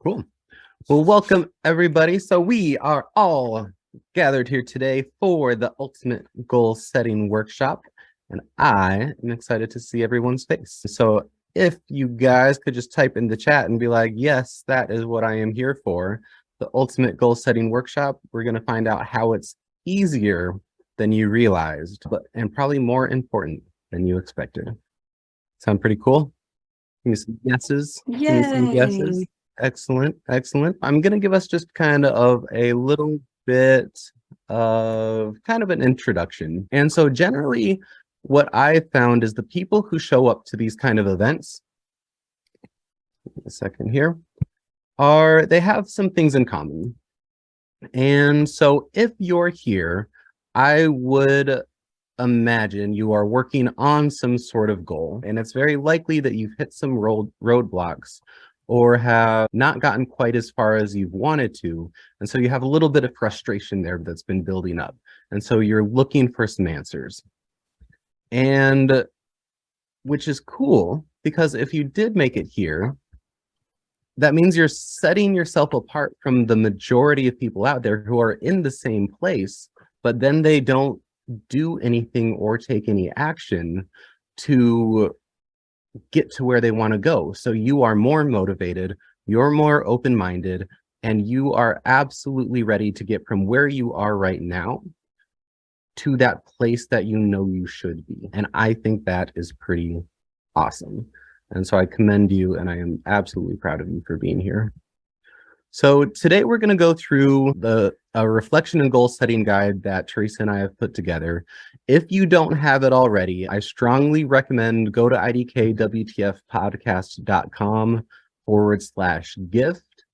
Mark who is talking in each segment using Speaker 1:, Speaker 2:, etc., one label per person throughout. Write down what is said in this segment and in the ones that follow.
Speaker 1: Cool. Well, welcome everybody. So we are all gathered here today for the Ultimate Goal Setting Workshop, and I am excited to see everyone's face. So if you guys could just type in the chat and be like, yes, that is what I am here for, the Ultimate Goal Setting Workshop. We're going to find out how it's easier than you realized, and probably more important than you expected. Sound pretty cool? Give me some guesses. Give me some guesses.
Speaker 2: Yay.
Speaker 1: Excellent, excellent. I'm going to give us just kind of a little bit of kind of an introduction. And so generally what I found is the people who show up to these kind of events, a second here, they have some things in common. And so if you're here, I would imagine you are working on some sort of goal, and it's very likely that you've hit some roadblocks or have not gotten quite as far as you've wanted to. And so you have a little bit of frustration there that's been building up. And so you're looking for some answers. And which is cool, because if you did make it here, that means you're setting yourself apart from the majority of people out there who are in the same place, but then they don't do anything or take any action to get to where they want to go. So you are more motivated, you're more open-minded, and you are absolutely ready to get from where you are right now to that place that you know you should be. And I think that is pretty awesome. And so I commend you, and I am absolutely proud of you for being here. So today we're going to go through a reflection and goal setting guide that Teresa and I have put together. If you don't have it already, I strongly recommend go to idkwtfpodcast.com/gift.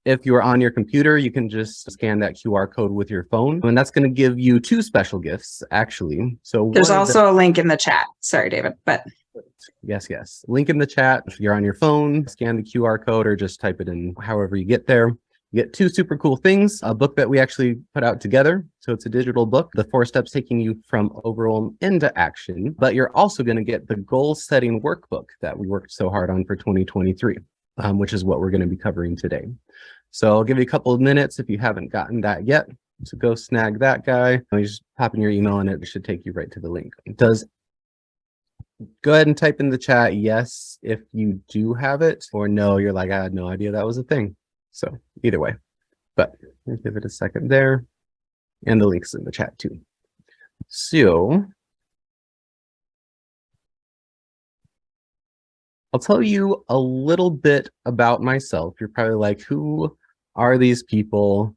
Speaker 1: If you're on your computer, you can just scan that QR code with your phone, and that's going to give you two special gifts, actually. So
Speaker 2: There's also a link in the chat. Sorry, David, but
Speaker 1: Yes. Link in the chat. If you're on your phone, scan the QR code or just type it in however you get there. You get two super cool things, a book that we actually put out together. So it's a digital book, the 4 steps taking you from overwhelm into action. But you're also going to get the goal setting workbook that we worked so hard on for 2023, which is what we're going to be covering today. So I'll give you a couple of minutes if you haven't gotten that yet. So go snag that guy. You just pop in your email and it should take you right to the link. Go ahead and type in the chat yes if you do have it, or no, you're like, I had no idea that was a thing. So either way, but give it a second there. And the link's in the chat too. So I'll tell you a little bit about myself. You're probably like, who are these people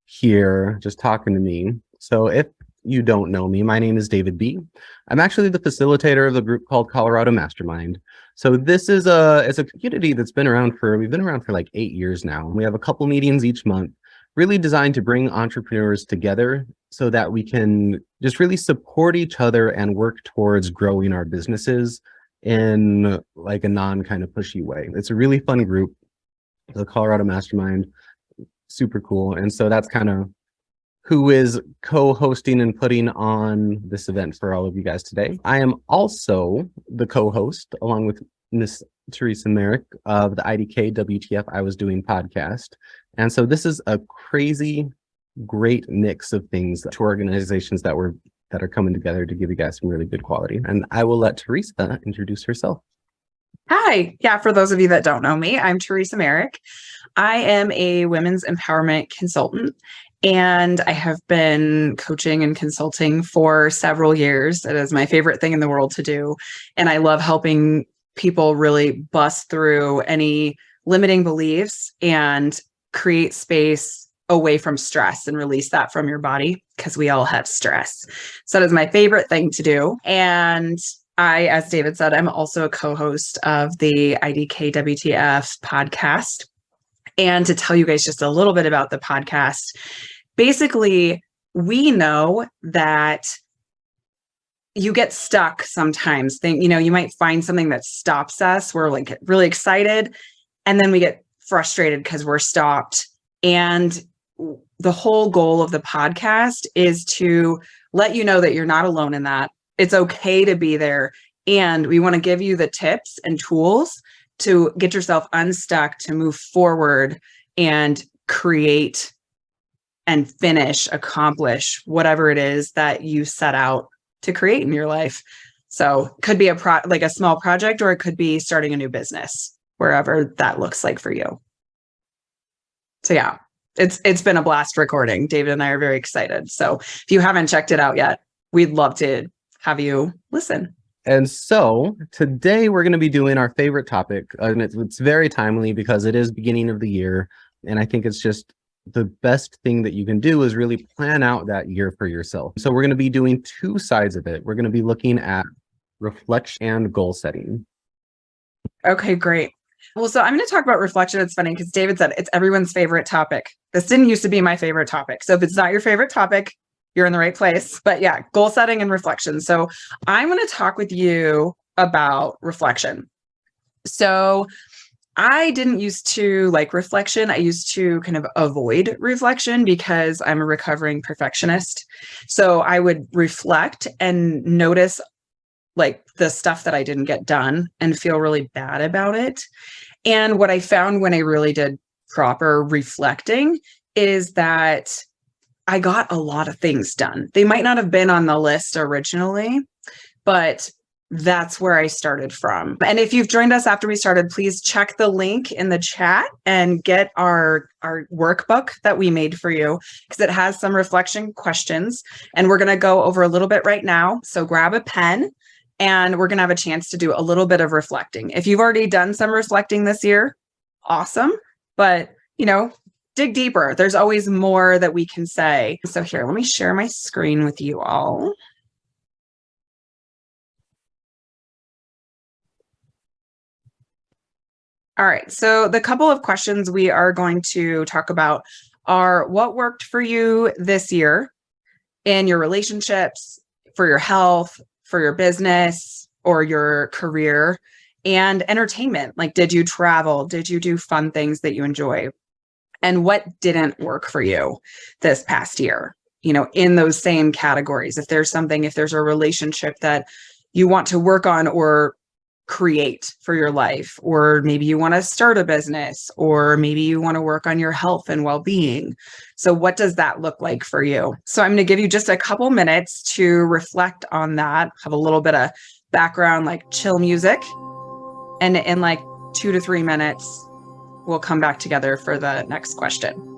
Speaker 1: here just talking to me? So if you don't know me, my name is David B. I'm actually the facilitator of the group called Colorado Mastermind. So this is it's a community that's been around we've been around for like 8 years now. We have a couple meetings each month, really designed to bring entrepreneurs together so that we can just really support each other and work towards growing our businesses in like a non kind of pushy way. It's a really fun group, the Colorado Mastermind, super cool. And so that's kind of who is co-hosting and putting on this event for all of you guys today. I am also the co-host along with Miss Teresa Merrick of the IDK WTF I Was Doing podcast. And so this is a crazy, great mix of things, two organizations that are coming together to give you guys some really good quality. And I will let Teresa introduce herself.
Speaker 2: Hi. Yeah, for those of you that don't know me, I'm Teresa Merrick. I am a women's empowerment consultant, and I have been coaching and consulting for several years. It is my favorite thing in the world to do. And I love helping people really bust through any limiting beliefs and create space away from stress and release that from your body, because we all have stress. So that is my favorite thing to do. And I, as David said, I'm also a co-host of the IDK WTF podcast. And to tell you guys just a little bit about the podcast, basically, we know that you get stuck sometimes. You might find something that stops us. We're like really excited, and then we get frustrated because we're stopped. And the whole goal of the podcast is to let you know that you're not alone in that. It's okay to be there. And we want to give you the tips and tools to get yourself unstuck, to move forward and create and finish, accomplish whatever it is that you set out to create in your life. So it could be like a small project, or it could be starting a new business, wherever that looks like for you. So yeah, it's been a blast recording. David and I are very excited. So if you haven't checked it out yet, we'd love to have you listen.
Speaker 1: And so today we're going to be doing our favorite topic, and it's very timely because it is beginning of the year, and I think it's just the best thing that you can do is really plan out that year for yourself. So we're going to be doing two sides of it. We're going to be looking at reflection and goal setting.
Speaker 2: Okay, great. Well, so I'm going to talk about reflection. It's funny because David said it's everyone's favorite topic. This didn't used to be my favorite topic. So if it's not your favorite topic, you're in the right place. But yeah, goal setting and reflection. So I'm going to talk with you about reflection. So I didn't used to like reflection. I used to kind of avoid reflection because I'm a recovering perfectionist. So I would reflect and notice like the stuff that I didn't get done and feel really bad about it. And what I found when I really did proper reflecting is that I got a lot of things done. They might not have been on the list originally, but that's where I started from. And if you've joined us after we started, please check the link in the chat and get our workbook that we made for you, because it has some reflection questions. And we're going to go over a little bit right now. So grab a pen and we're going to have a chance to do a little bit of reflecting. If you've already done some reflecting this year, awesome. But, dig deeper. There's always more that we can say. So here, let me share my screen with you all. All right, so the couple of questions we are going to talk about are what worked for you this year in your relationships, for your health, for your business, or your career, and entertainment. Like, did you travel? Did you do fun things that you enjoy? And what didn't work for you this past year? In those same categories. If there's a relationship that you want to work on or create for your life, or maybe you want to start a business, or maybe you want to work on your health and well-being. So what does that look like for you? So I'm going to give you just a couple minutes to reflect on that, have a little bit of background, like chill music. And in like 2 to 3 minutes, we'll come back together for the next question.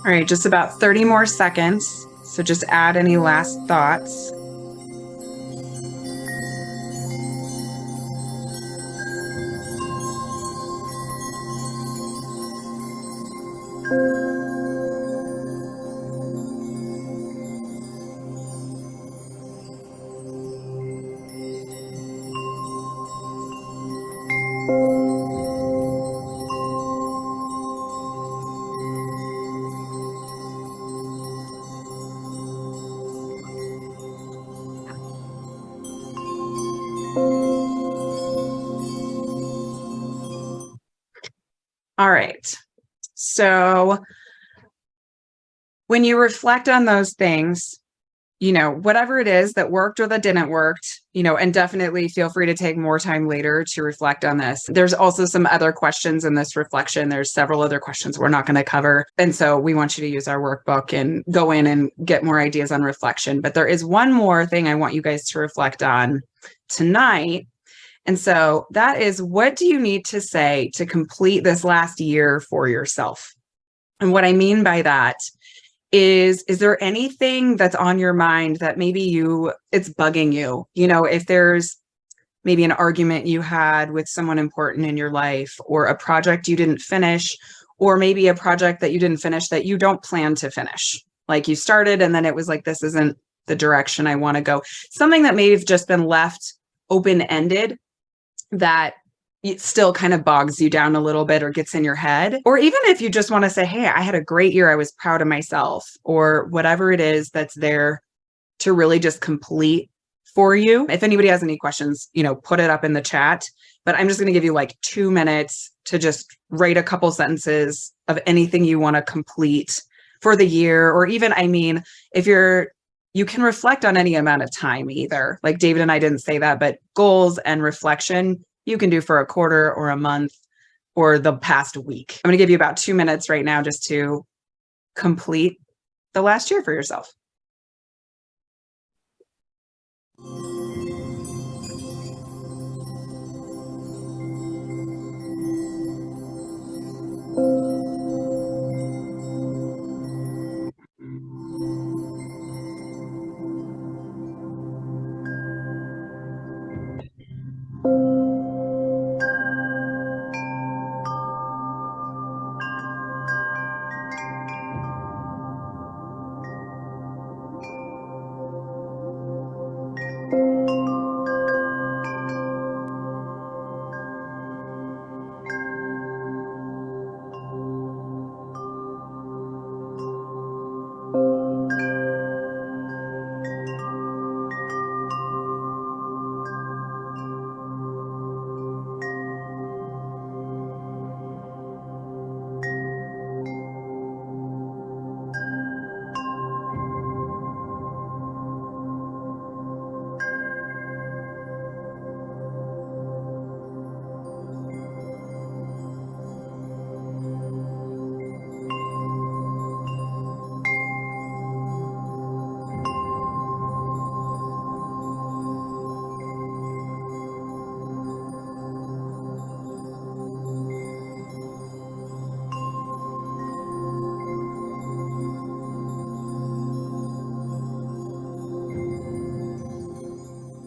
Speaker 2: All right, just about 30 more seconds. So just add any last thoughts. All right. So when you reflect on those things, whatever it is that worked or that didn't work, and definitely feel free to take more time later to reflect on this. There's also some other questions in this reflection. There's several other questions we're not going to cover. And so we want you to use our workbook and go in and get more ideas on reflection. But there is one more thing I want you guys to reflect on tonight. And so that is, what do you need to say to complete this last year for yourself? And what I mean by that is there anything that's on your mind that maybe it's bugging you? If there's maybe an argument you had with someone important in your life, or a project you didn't finish, or maybe a project that you didn't finish that you don't plan to finish. Like you started and then it was like, this isn't the direction I want to go. Something that may have just been left open-ended that it still kind of bogs you down a little bit or gets in your head. Or even if you just want to say, hey, I had a great year, I was proud of myself, or whatever it is that's there to really just complete for you. If anybody has any questions, put it up in the chat. But I'm just going to give you like 2 minutes to just write a couple sentences of anything you want to complete for the year. Or even, if you can reflect on any amount of time either. Like David and I didn't say that, but goals and reflection you can do for a quarter or a month or the past week. I'm going to give you about 2 minutes right now just to complete the last year for yourself.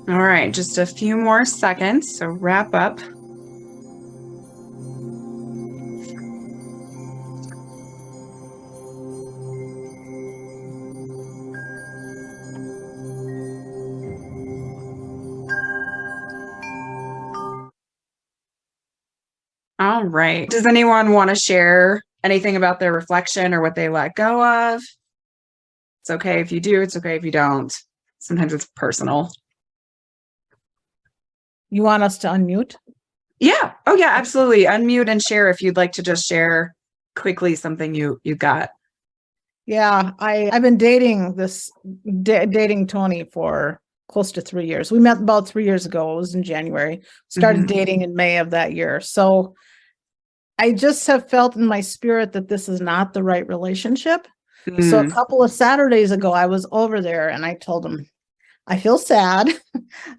Speaker 2: All right, just a few more seconds, so wrap up. All right. Does anyone want to share anything about their reflection or what they let go of? It's okay if you do, it's okay if you don't. Sometimes it's personal.
Speaker 3: You want us to unmute?
Speaker 2: Yeah. Oh, yeah, absolutely. Unmute and share if you'd like to just share quickly something you got.
Speaker 3: Yeah, I've been dating Tony for close to 3 years. We met about 3 years ago. It was in January. Started dating in May of that year. So I just have felt in my spirit that this is not the right relationship. So a couple of Saturdays ago, I was over there and I told him, I feel sad.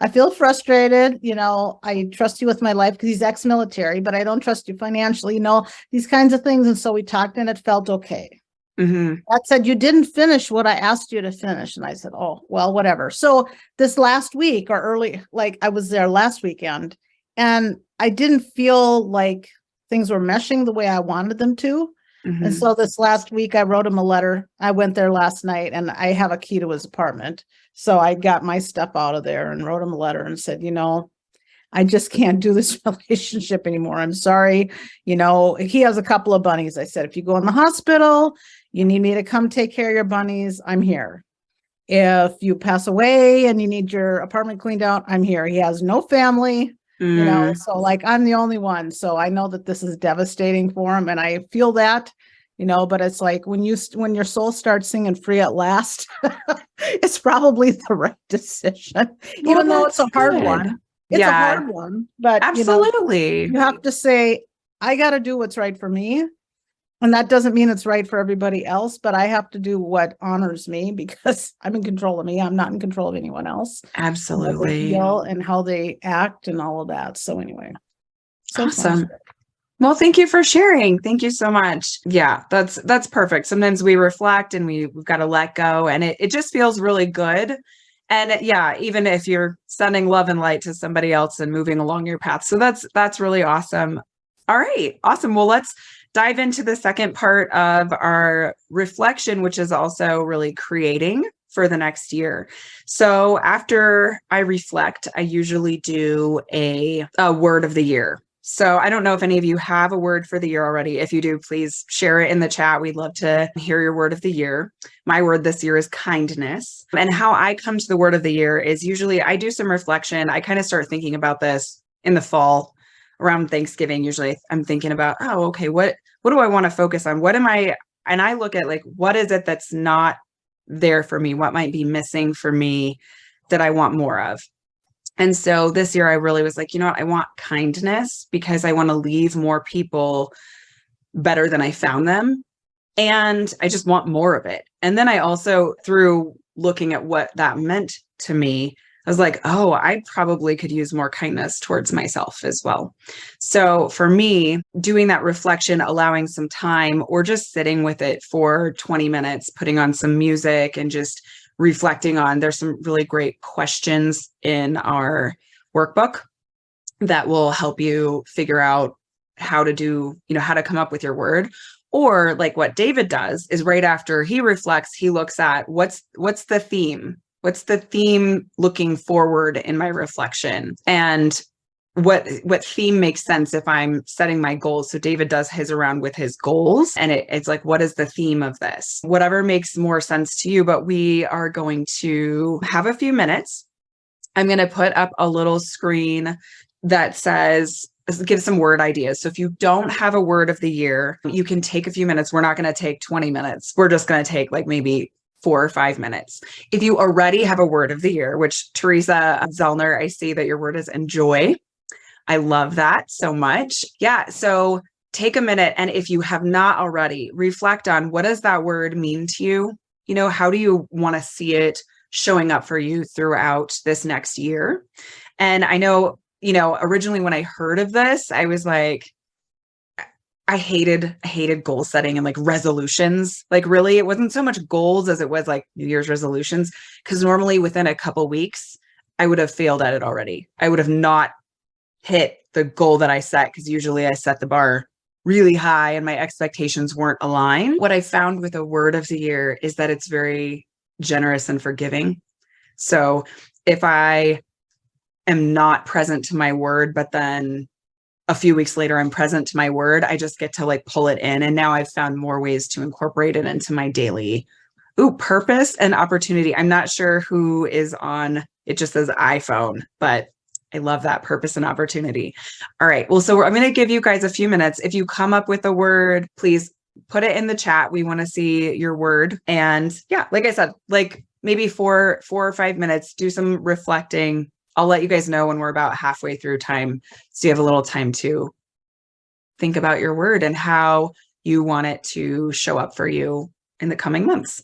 Speaker 3: I feel frustrated. I trust you with my life because he's ex-military, but I don't trust you financially, these kinds of things. And so we talked and it felt okay.
Speaker 2: Mhm.
Speaker 3: That said, you didn't finish what I asked you to finish. And I said, oh, well, whatever. So this last week or early, like I was there last weekend and I didn't feel like things were meshing the way I wanted them to. And
Speaker 2: Mhm.
Speaker 3: so this last week, I wrote him a letter. I went there last night and I have a key to his apartment. So I got my stuff out of there and wrote him a letter and said, I just can't do this relationship anymore. I'm sorry. He has a couple of bunnies. I said, if you go in the hospital, you need me to come take care of your bunnies, I'm here. If you pass away and you need your apartment cleaned out, I'm here. He has no family,
Speaker 2: Mm.
Speaker 3: so like I'm the only one. So I know that this is devastating for him and I feel that, but it's like when your soul starts singing free at last, it's probably the right decision,
Speaker 2: Well,
Speaker 3: even though it's
Speaker 2: that's
Speaker 3: a hard
Speaker 2: good.
Speaker 3: one. It's a
Speaker 2: Yeah,
Speaker 3: hard one, but
Speaker 2: absolutely.
Speaker 3: you have to say, I got to do what's right for me. And that doesn't mean it's right for everybody else, but I have to do what honors me because I'm in control of me. I'm not in control of anyone else. What they
Speaker 2: Absolutely.
Speaker 3: feel and how they act and all of that. So anyway, so it's
Speaker 2: Awesome. Well, thank you for sharing. Thank you so much. Yeah, that's perfect. Sometimes we reflect and we've got to let go and it just feels really good. And yeah, even if you're sending love and light to somebody else and moving along your path. So that's really awesome. All right, awesome. Well, let's dive into the second part of our reflection, which is also really creating for the next year. So after I reflect, I usually do a word of the year. So I don't know if any of you have a word for the year already. If you do, please share it in the chat. We'd love to hear your word of the year. My word this year is kindness. And how I come to the word of the year is usually I do some reflection. I kind of start thinking about this in the fall around Thanksgiving. Usually I'm thinking about, oh, okay, what do I want to focus on? And I look at like, what is it that's not there for me? What might be missing for me that I want more of? And so this year I really was like, you know what? I want kindness because I want to leave more people better than I found them. And I just want more of it. And then I also, through looking at what that meant to me, I was like, oh, I probably could use more kindness towards myself as well. So for me, doing that reflection, allowing some time, or just sitting with it for 20 minutes, putting on some music and just reflecting on, there's some really great questions in our workbook that will help you figure out how to do, how to come up with your word. Or like what David does is right after he reflects, he looks at what's the theme? What's the theme looking forward in my reflection? And what theme makes sense if I'm setting my goals. So David does his around with his goals. And it's like, what is the theme of this? Whatever makes more sense to you. But we are going to have a few minutes. I'm going to put up a little screen that says, give some word ideas. So if you don't have a word of the year, you can take a few minutes. We're not going to take 20 minutes. We're just going to take like maybe 4 or 5 minutes. If you already have a word of the year, which Teresa Zellner, I see that your word is enjoy. I love that so much. Yeah. So take a minute. And if you have not already, reflect on what does that word mean to you? How do you want to see it showing up for you throughout this next year? And I know, originally when I heard of this, I was like, I hated goal setting and like resolutions. Like really, it wasn't so much goals as it was like New Year's resolutions. Because normally within a couple weeks, I would have failed at it already. I would have not hit the goal that I set because usually I set the bar really high and my expectations weren't aligned. What I found with a word of the year is that it's very generous and forgiving. So if I am not present to my word, but then a few weeks later I'm present to my word, I just get to like pull it in. And now I've found more ways to incorporate it into my daily purpose and opportunity. I'm not sure who is on, it just says iPhone, but I love that purpose and opportunity. All right. Well, so I'm going to give you guys a few minutes. If you come up with a word, please put it in the chat. We want to see your word. And yeah, like I said, like maybe 4 or 5 minutes, do some reflecting. I'll let you guys know when we're about halfway through time. So you have a little time to think about your word and how you want it to show up for you in the coming months.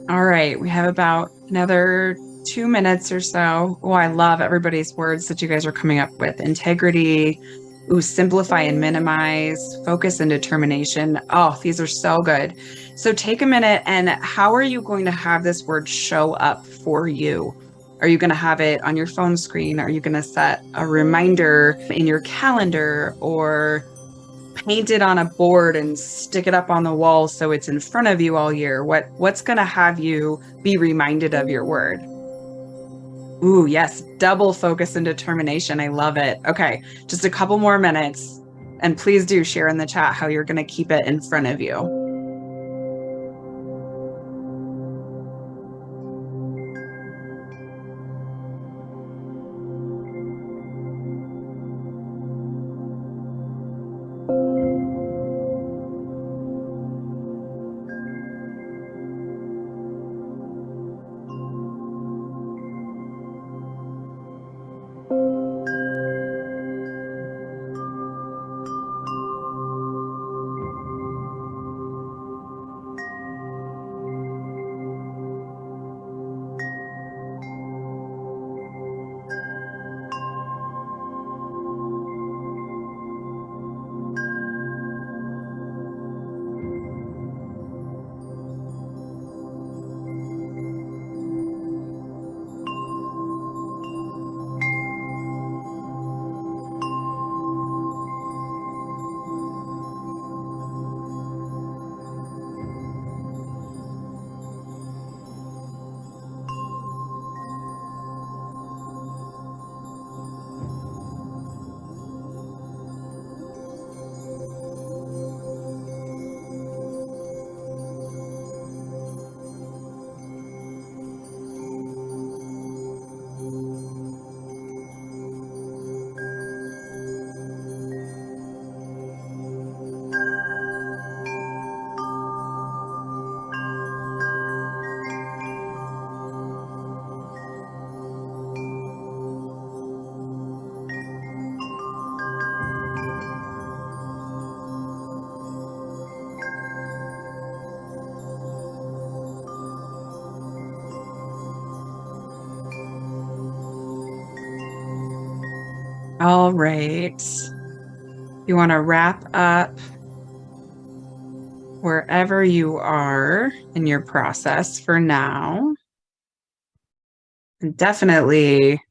Speaker 2: All right, we have about another 2 minutes or so. Oh, I love everybody's words that you guys are coming up with. Integrity, ooh, simplify and minimize, focus and determination. Oh, these are so good. So take a minute, and how are you going to have this word show up for you? Are you going to have it on your phone screen? Are you going to set a reminder in your calendar, or paint it on a board and stick it up on the wall so it's in front of you all year? What's going to have you be reminded of your word? Ooh, yes, double focus and determination. I love it. Okay, just a couple more minutes. And please do share in the chat how you're going to keep it in front of you. All right. You want to wrap up wherever you are in your process for now. And definitely,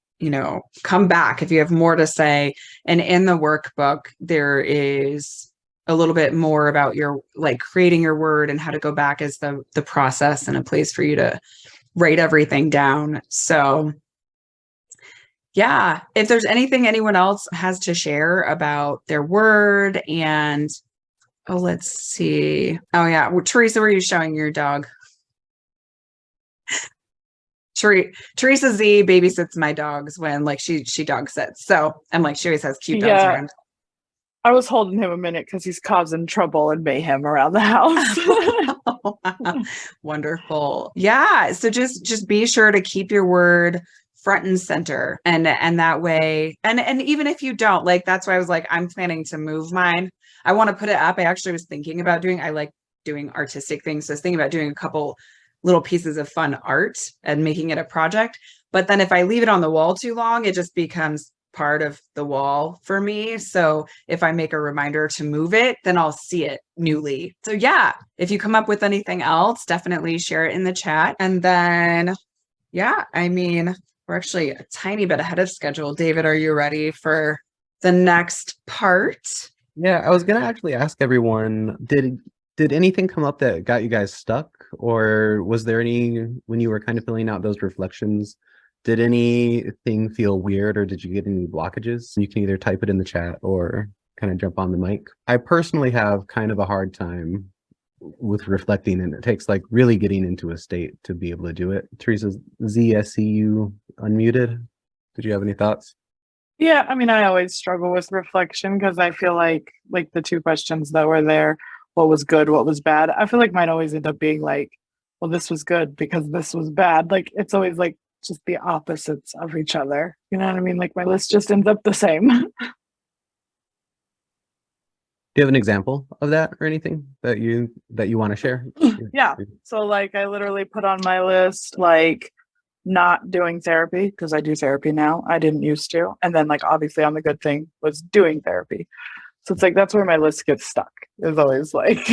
Speaker 2: come back if you have more to say. And in the workbook, there is a little bit more about your creating your word and how to go back as the process and a place for you to write everything down. So yeah, if there's anything anyone else has to share about their word, and let's see. Oh yeah, Teresa, were you showing your dog? Teresa Z babysits my dogs when she dog sits. So I'm she always has cute dogs around.
Speaker 4: I was holding him a minute because he's causing trouble and mayhem around the house.
Speaker 2: Wonderful. Yeah. So just be sure to keep your word front and center, and that way, and even if you don't, that's why I was I'm planning to move mine. I want to put it up. I actually was thinking about I like doing artistic things. So I was thinking about doing a couple little pieces of fun art and making it a project. But then if I leave it on the wall too long, it just becomes part of the wall for me. So if I make a reminder to move it, then I'll see it newly. So yeah, if you come up with anything else, definitely share it in the chat. And then, yeah, we're actually a tiny bit ahead of schedule. David, are you ready for the next part?
Speaker 1: Yeah, I was going to actually ask everyone, did anything come up that got you guys stuck? Or was there when you were kind of filling out those reflections, did anything feel weird, or did you get any blockages? You can either type it in the chat or kind of jump on the mic. I personally have kind of a hard time with reflecting, and it takes really getting into a state to be able to do it. Teresa Z, I see you unmuted. Did you have any thoughts?
Speaker 4: Yeah, I always struggle with reflection because I feel like the two questions that were there, what was good, what was bad, I feel like mine always end up being well, this was good because this was bad. It's always just the opposites of each other. You know what I mean? My list just ends up the same.
Speaker 1: you have an example of that or anything that you want to share?
Speaker 4: Yeah. So like I literally put on my list like not doing therapy because I do therapy now. I didn't used to. And then like obviously on the good thing was doing therapy. So it's like that's where my list gets stuck. Is always like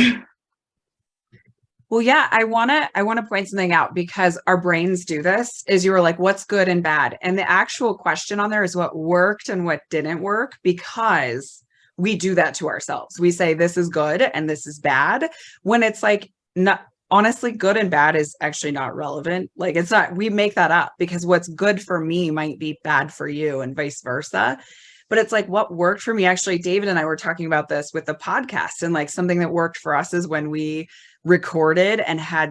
Speaker 2: Well, yeah, I want to point something out because our brains do this. Is you were like, what's good and bad? And the actual question on there is what worked and what didn't work, because we do that to ourselves. We say this is good and this is bad, when it's like, not honestly, good and bad is actually not relevant. Like it's not, we make that up because what's good for me might be bad for you and vice versa. But it's like what worked for me. Actually, David and I were talking about this with the podcast, and like something that worked for us is when we recorded and had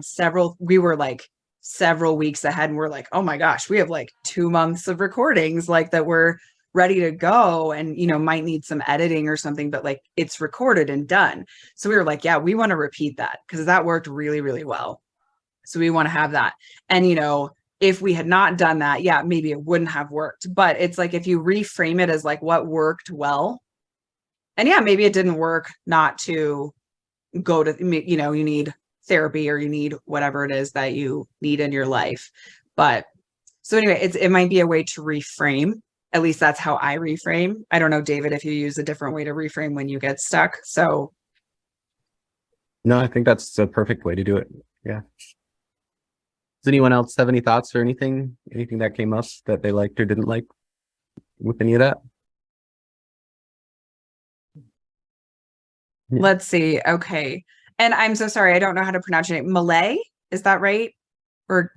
Speaker 2: we were like several weeks ahead, and we're like, oh my gosh, we have like 2 months of recordings like that we're ready to go, and might need some editing or something, but like it's recorded and done. So we were like, yeah, we want to repeat that because that worked really, really well. So we want to have that. And if we had not done that, yeah, maybe it wouldn't have worked. But it's like if you reframe it as like what worked well, and yeah, maybe it didn't work not to go to, you need therapy or you need whatever it is that you need in your life. But so anyway, it might be a way to reframe. At least that's how I reframe. I don't know, David, if you use a different way to reframe when you get stuck. So
Speaker 1: No, I think that's a perfect way to do it. Yeah. Does anyone else have any thoughts or anything that came up that they liked or didn't like with any of that?
Speaker 2: let's see. Okay. And I'm so sorry. I don't know how to pronounce your name. Malay? Is that right? Or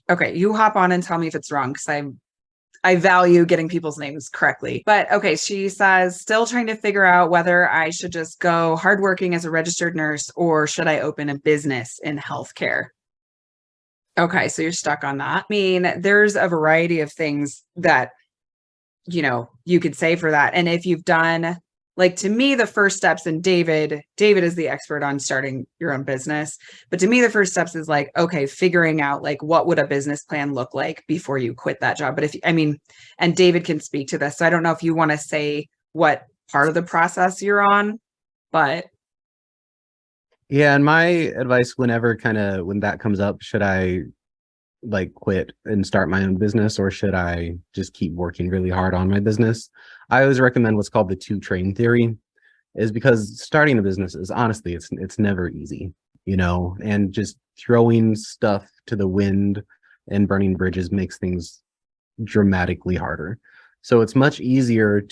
Speaker 2: okay, you hop on and tell me if it's wrong because I value getting people's names correctly. But okay, she says, still trying to figure out whether I should just go hardworking as a registered nurse or should I open a business in healthcare? Okay, so you're stuck on that. I mean, there's a variety of things that, you could say for that. And if you've done, like to me, the first steps, and David is the expert on starting your own business. But to me, the first steps is like, okay, figuring out like what would a business plan look like before you quit that job. But and David can speak to this. So I don't know if you want to say what part of the process you're on, but
Speaker 1: Yeah, and my advice when that comes up, should I like quit and start my own business or should I just keep working really hard on my business? I always recommend what's called the 2-train theory, is because starting a business is honestly it's never easy, and just throwing stuff to the wind and burning bridges makes things dramatically harder. So it's much easier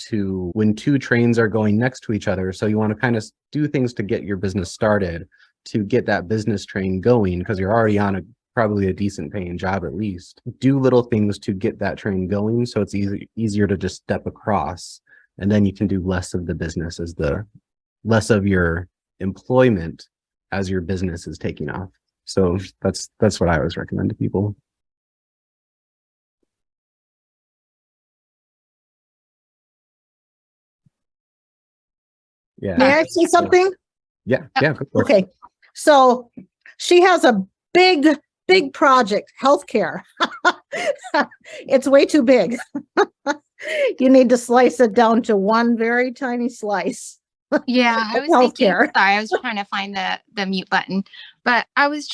Speaker 1: when 2 trains are going next to each other. So you want to kind of do things to get your business started, to get that business train going, because you're already on probably a decent paying job at least. Do little things to get that train going so it's easier to just step across, and then you can do less of the business less of your employment as your business is taking off. So that's what I always recommend to people. Yeah.
Speaker 3: May I say something?
Speaker 1: Yeah. Go for it.
Speaker 3: Okay. So she has a big project, healthcare. It's way too big. You need to slice it down to one very tiny slice.
Speaker 5: Yeah, I
Speaker 3: Of
Speaker 5: was thinking,
Speaker 3: healthcare.
Speaker 5: sorry, I was trying to find the mute button, but I was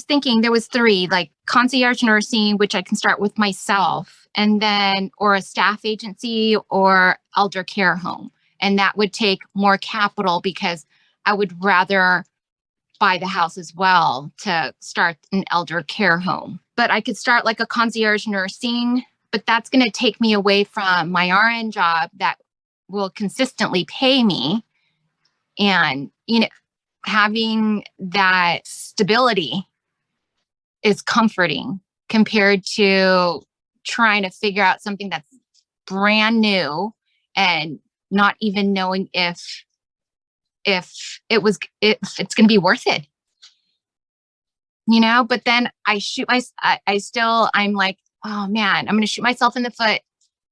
Speaker 5: thinking there was 3, like concierge nursing, which I can start with myself, and then, or a staff agency or elder care home. And that would take more capital because I would rather buy the house as well to start an elder care home. But I could start like a concierge nursing, but that's going to take me away from my RN job that will consistently pay me. And, having that stability is comforting compared to trying to figure out something that's brand new and not even knowing if it's going to be worth it, but then I'm like, oh man, I'm going to shoot myself in the foot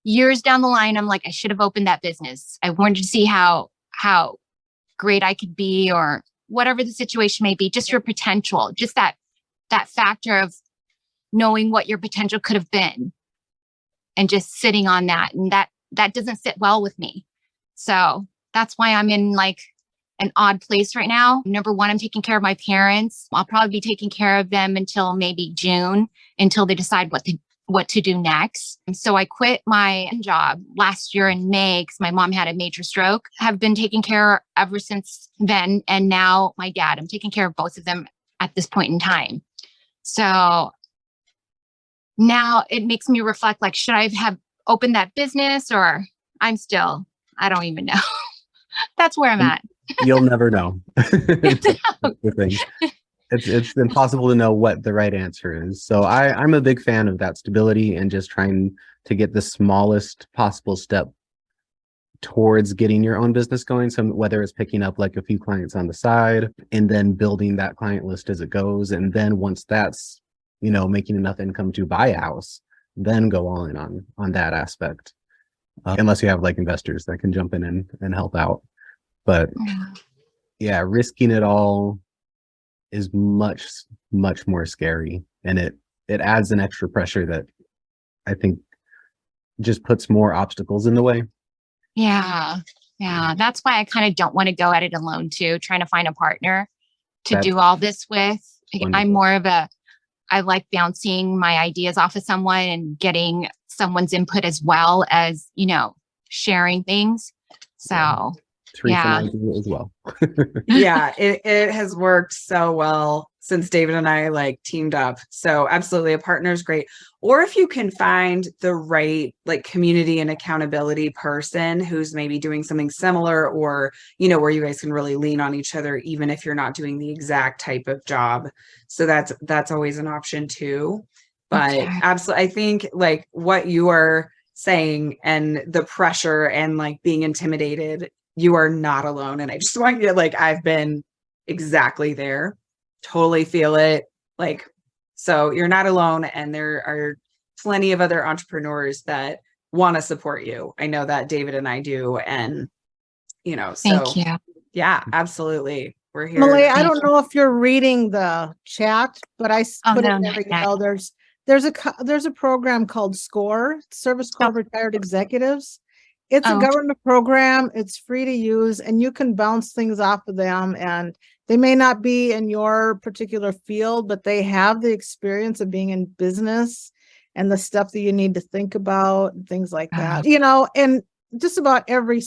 Speaker 5: years down the line. I'm like, I should have opened that business. I wanted to see how great I could be, or whatever the situation may be, just your potential, just that factor of knowing what your potential could have been and just sitting on that. And that doesn't sit well with me. So that's why I'm in like an odd place right now. Number one, I'm taking care of my parents. I'll probably be taking care of them until maybe June, until they decide what to do next. And so I quit my job last year in May because my mom had a major stroke. Have been taking care ever since then. And now my dad, I'm taking care of both of them at this point in time. So now it makes me reflect, like, should I have opened that business, or I don't even know. That's where I'm at.
Speaker 1: You'll never know. That's the thing. It's impossible to know what the right answer is. So I'm a big fan of that stability and just trying to get the smallest possible step towards getting your own business going. So whether it's picking up like a few clients on the side and then building that client list as it goes. And then once that's, making enough income to buy a house, then go all in on that aspect. Unless you have like investors that can jump in and help out. But yeah, risking it all is much, much more scary. And it adds an extra pressure that I think just puts more obstacles in the way.
Speaker 5: Yeah. That's why I kind of don't want to go at it alone too, trying to find a partner to
Speaker 1: That's
Speaker 5: do all this with. I'm
Speaker 1: wonderful.
Speaker 5: more I like bouncing my ideas off of someone and getting someone's input as well as, sharing things. So
Speaker 1: Teresa
Speaker 5: yeah.
Speaker 1: and I do it as well.
Speaker 2: Yeah, it has worked so well since David and I like teamed up. So absolutely, a partner is great. Or if you can find the right like community and accountability person who's maybe doing something similar, or where you guys can really lean on each other even if you're not doing the exact type of job. So that's always an option too. But
Speaker 5: Okay.
Speaker 2: absolutely, I think like what you are saying and the pressure and like being intimidated, you are not alone. And I just want you to I've been exactly there. Totally feel it. So you're not alone. And there are plenty of other entrepreneurs that want to support you. I know that David and I do. And, so
Speaker 5: Thank you.
Speaker 2: yeah, absolutely. We're here.
Speaker 3: Malay, I
Speaker 5: Thank
Speaker 3: don't know if you're reading the chat, but I
Speaker 5: Oh,
Speaker 3: put
Speaker 5: no,
Speaker 3: it
Speaker 5: not
Speaker 3: there.
Speaker 5: yet.
Speaker 3: There's a program called SCORE, Service Corps Retired Executives. It's a
Speaker 5: Oh.
Speaker 3: government program. It's free to use, and you can bounce things off of them. And they may not be in your particular field, but they have the experience of being in business and the stuff that you need to think about and things like that. And just about every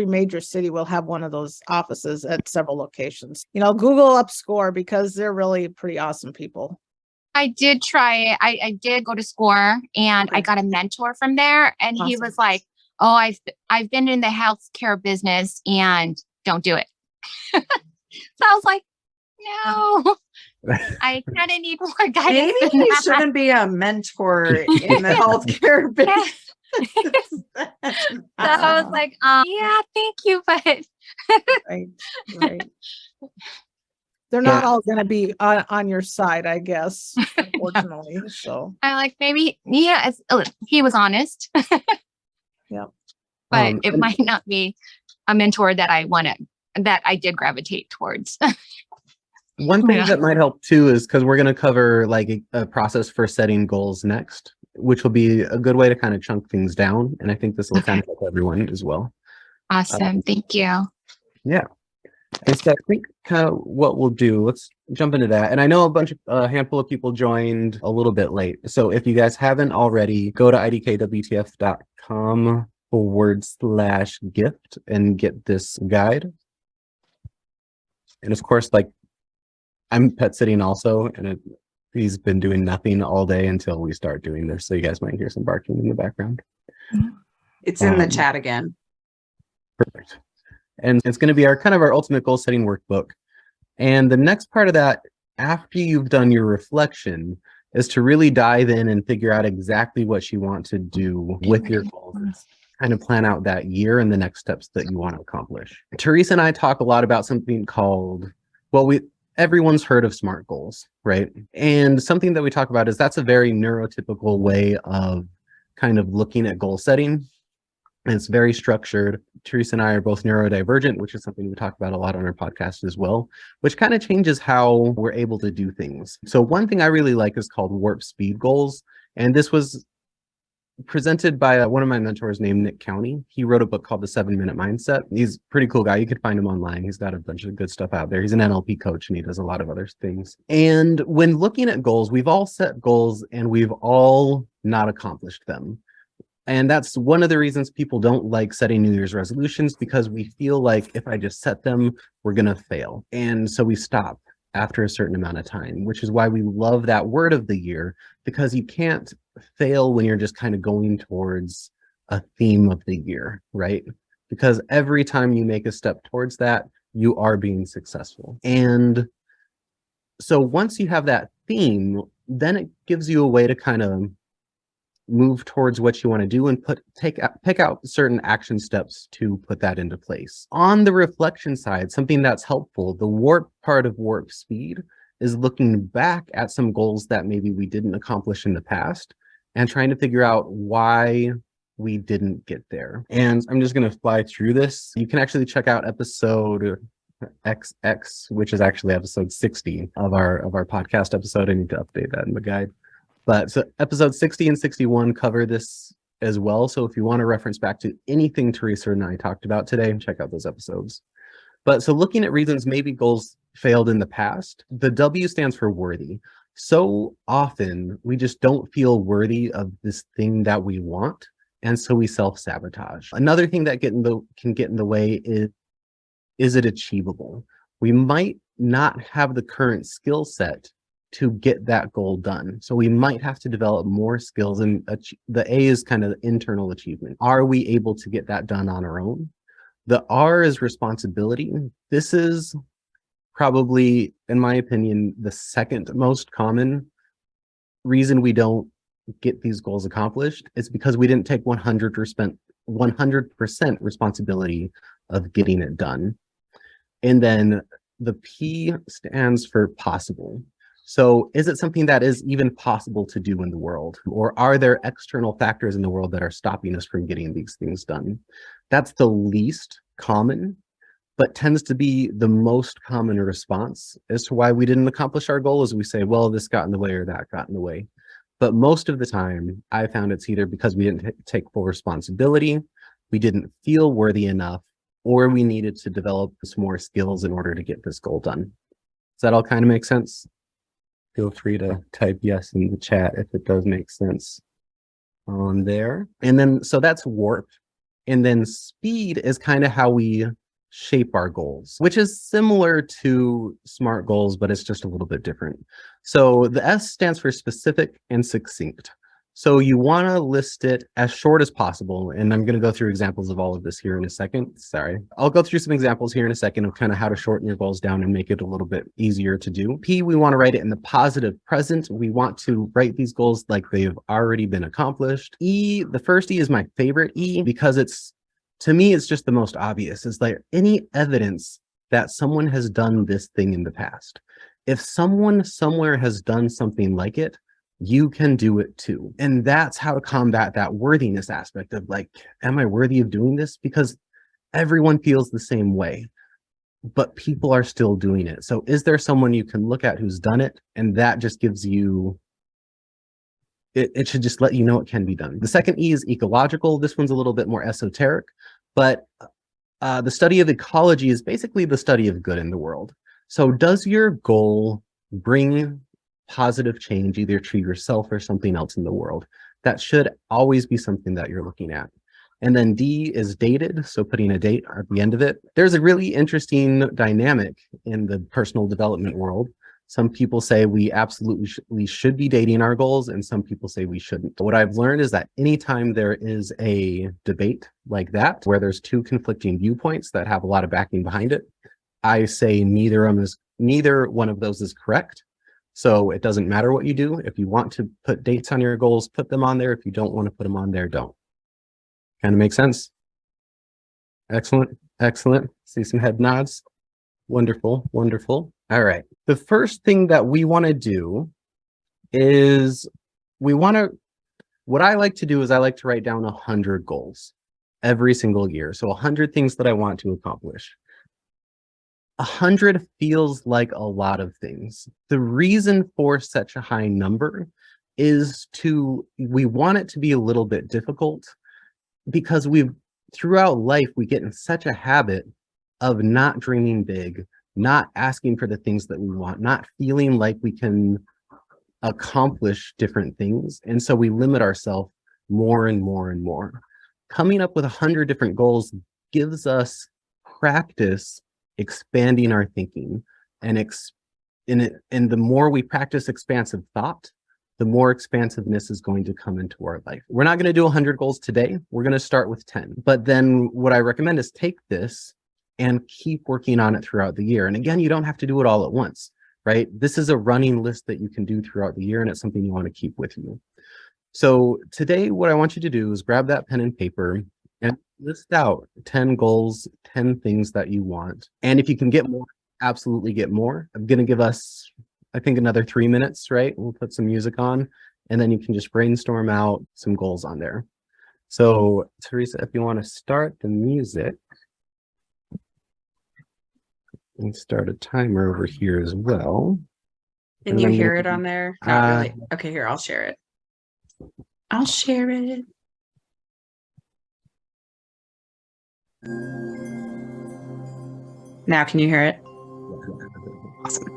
Speaker 3: major city will have one of those offices at several locations. Google up SCORE because they're really pretty awesome people.
Speaker 5: I did try. I did go to SCORE, and I got a mentor from there, and he
Speaker 3: Awesome.
Speaker 5: was like, "Oh, I've been in the healthcare business, and don't do it." So I was like, "No, I kind of need more guidance."
Speaker 2: Maybe
Speaker 5: than
Speaker 2: you
Speaker 5: that.
Speaker 2: shouldn't be a mentor in the healthcare business.
Speaker 5: So I was like, "Yeah, thank you, but
Speaker 3: Right. They're not all going to be on your side, I guess, unfortunately. So
Speaker 5: I like maybe he was honest."
Speaker 3: Yeah.
Speaker 5: But it
Speaker 1: and-
Speaker 5: might not be a mentor that I did gravitate towards.
Speaker 1: One thing
Speaker 5: Yeah.
Speaker 1: that might help too is because we're going to cover like a process for setting goals next, which will be a good way to kind of chunk things down. And I think this will kind of help everyone as well.
Speaker 5: Awesome. Thank you.
Speaker 1: Yeah. And so I think kind of what we'll do, let's jump into that. And I know a handful of people joined a little bit late. So if you guys haven't already, go to idkwtf.com/gift and get this guide. And of course, like I'm pet sitting also, and he's been doing nothing all day until we start doing this. So you guys might hear some barking in the background.
Speaker 2: It's in the
Speaker 1: Um,
Speaker 2: chat again.
Speaker 1: Perfect. And it's going to be our ultimate goal setting workbook. And the next part of that, after you've done your reflection, is to really dive in and figure out exactly what you want to do with your goals. Kind of plan out that year and the next steps that you want to accomplish. Teresa and I talk a lot about something called, everyone's heard of SMART goals, right? And something that we talk about is that's a very neurotypical way of kind of looking at goal setting. And it's very structured. Teresa and I are both neurodivergent, which is something we talk about a lot on our podcast as well, which kind of changes how we're able to do things. So one thing I really like is called warp speed goals. And this was presented by one of my mentors named Nick County. He wrote a book called The 7-Minute Mindset. He's a pretty cool guy. You could find him online. He's got a bunch of good stuff out there. He's an NLP coach and he does a lot of other things. And when looking at goals, we've all set goals and we've all not accomplished them. And that's one of the reasons people don't like setting New Year's resolutions, because we feel like if I just set them, we're going to fail. And so we stop after a certain amount of time, which is why we love that word of the year, because you can't fail when you're just kind of going towards a theme of the year, right? Because every time you make a step towards that, you are being successful. And so once you have that theme, then it gives you a way to kind of move towards what you want to do and pick out certain action steps to put that into place. On the reflection side, something that's helpful, the warp part of warp speed is looking back at some goals that maybe we didn't accomplish in the past and trying to figure out why we didn't get there. And I'm just going to fly through this. You can actually check out episode XX, which is actually episode 60 of our podcast episode. I need to update that in the guide. But so episode 60 and 61 cover this as well. So if you want to reference back to anything Teresa and I talked about today, check out those episodes. But so looking at reasons maybe goals failed in the past, the W stands for worthy. So often we just don't feel worthy of this thing that we want. And so we self-sabotage. Another thing that can get in the way is it achievable? We might not have the current skill set to get that goal done. So we might have to develop more skills, and the A is kind of internal achievement. Are we able to get that done on our own? The R is responsibility. This is probably, in my opinion, the second most common reason we don't get these goals accomplished. Is because we didn't take 100% responsibility of getting it done. And then the P stands for possible. So is it something that is even possible to do in the world? Or are there external factors in the world that are stopping us from getting these things done? That's the least common, but tends to be the most common response as to why we didn't accomplish our goal. Is we say, well, this got in the way or that got in the way. But most of the time, I found it's either because we didn't take full responsibility, we didn't feel worthy enough, or we needed to develop some more skills in order to get this goal done. Does that all kind of make sense? Feel free to type yes in the chat if it does make sense on there. And then, so that's warp. And then speed is kind of how we shape our goals, which is similar to SMART goals, but it's just a little bit different. So the S stands for specific and succinct. So you want to list it as short as possible. And I'm going to go through examples of all of this here in a second. Sorry. I'll go through some examples here in a second of kind of how to shorten your goals down and make it a little bit easier to do. P, we want to write it in the positive present. We want to write these goals like they've already been accomplished. E, the first E is my favorite E because to me, it's just the most obvious. It's like any evidence that someone has done this thing in the past. If someone somewhere has done something like it, you can do it too. And that's how to combat that worthiness aspect of like, am I worthy of doing this? Because everyone feels the same way, but people are still doing it. So is there someone you can look at who's done it? And that just gives you, it should just let you know it can be done. The second E is ecological. This one's a little bit more esoteric, but the study of ecology is basically the study of good in the world. So does your goal bring positive change either to yourself or something else in the world? That should always be something that you're looking at. And then D is dated, so putting a date at the end of it. There's a really interesting dynamic in the personal development world. Some people say we absolutely should be dating our goals, and some people say we shouldn't. What I've learned is that anytime there is a debate like that, where there's two conflicting viewpoints that have a lot of backing behind it, I say neither one of those is correct. So it doesn't matter what you do. If you want to put dates on your goals, put them on there. If you don't want to put them on there, don't. Kind of make sense? Excellent. Excellent. See some head nods. Wonderful. Wonderful. All right. The first thing that we want to do is what I like to do is I like to write down 100 goals every single year. So 100 things that I want to accomplish. 100 feels like a lot of things. The reason for such a high number is we want it to be a little bit difficult because throughout life, we get in such a habit of not dreaming big, not asking for the things that we want, not feeling like we can accomplish different things. And so we limit ourselves more and more and more. Coming up with 100 different goals gives us practice expanding our thinking, and the more we practice expansive thought, the more expansiveness is going to come into our life. We're not going to do 100 goals today. We're going to start with 10. But then what I recommend is take this and keep working on it throughout the year. And again, you don't have to do it all at once, right? This is a running list that you can do throughout the year, and it's something you want to keep with you. So today, what I want you to do is grab that pen and paper and list out 10 goals, 10 things that you want. And if you can get more, absolutely get more. I'm going to give us, I think, another 3 minutes, right? We'll put some music on, and then you can just brainstorm out some goals on there. So Teresa, if you want to start the music, and start a timer over here as well.
Speaker 2: Can you hear it on there? Not really. Okay, here, I'll share it. I'll share it. Now, can you hear it? Awesome.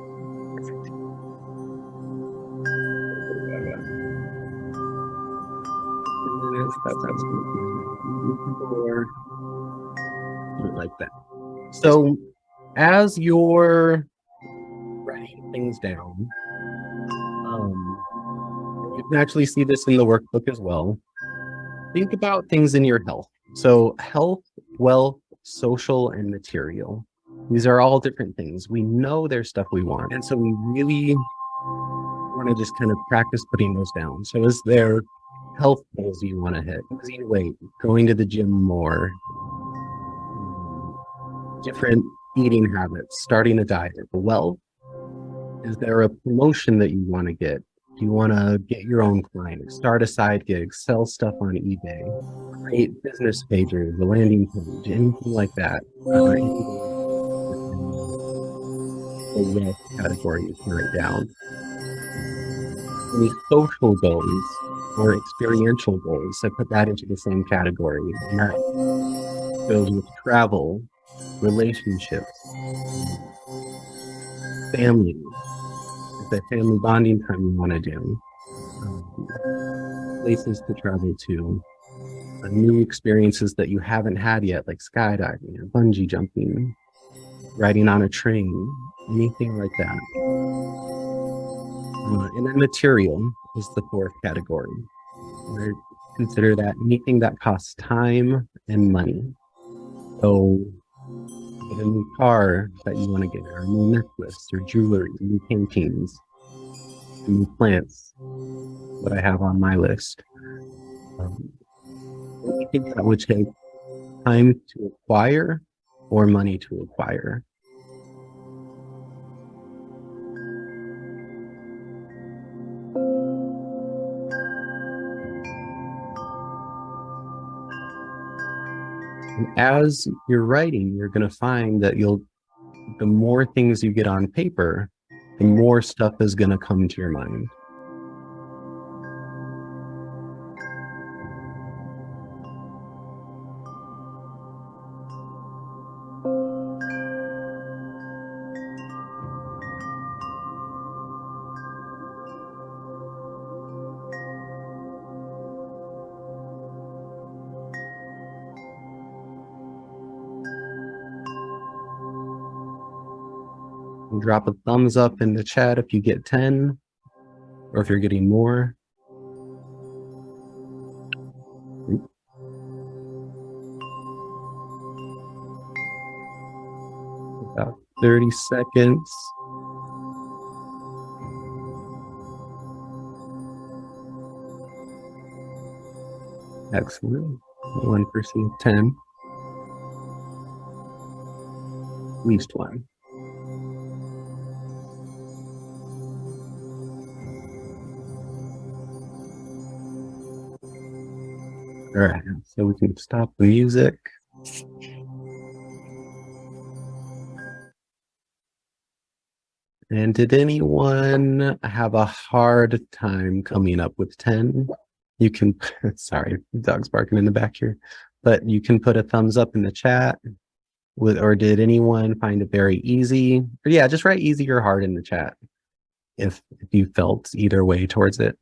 Speaker 1: Like that. So as you're writing things down, you can actually see this in the workbook as well. Think about things in your health. So health, wealth, social, and material. These are all different things. We know there's stuff we want. And so we really want to just kind of practice putting those down. So is there health goals you want to hit? Losing weight, going to the gym more, different eating habits, starting a diet. Wealth, is there a promotion that you want to get? Do you want to get your own client, start a side gig, sell stuff on eBay, create business pages, a landing page, anything like that? The wealth category you can write down. Any social goals or experiential goals, I put that into the same category. And that goes with travel, relationships, family, if that family bonding time you want to do, places to travel to, new experiences that you haven't had yet, like skydiving or bungee jumping, riding on a train, anything like that. And then material is the fourth category. I consider that anything that costs time and money. So get a new car that you want to get, or a new necklace, or jewelry, new paintings, new plants, what I have on my list. Anything that would take time to acquire or money to acquire. And as you're writing, you're going to find that the more things you get on paper, the more stuff is going to come to your mind. Drop a thumbs up in the chat if you get 10, or if you're getting more. About 30 seconds. Excellent. One person with 10. At least one. All right, so we can stop the music. And did anyone have a hard time coming up with 10? You can, sorry, dog's barking in the back here, but you can put a thumbs up in the chat. Or did anyone find it very easy? Or yeah, just write easy or hard in the chat if you felt either way towards it.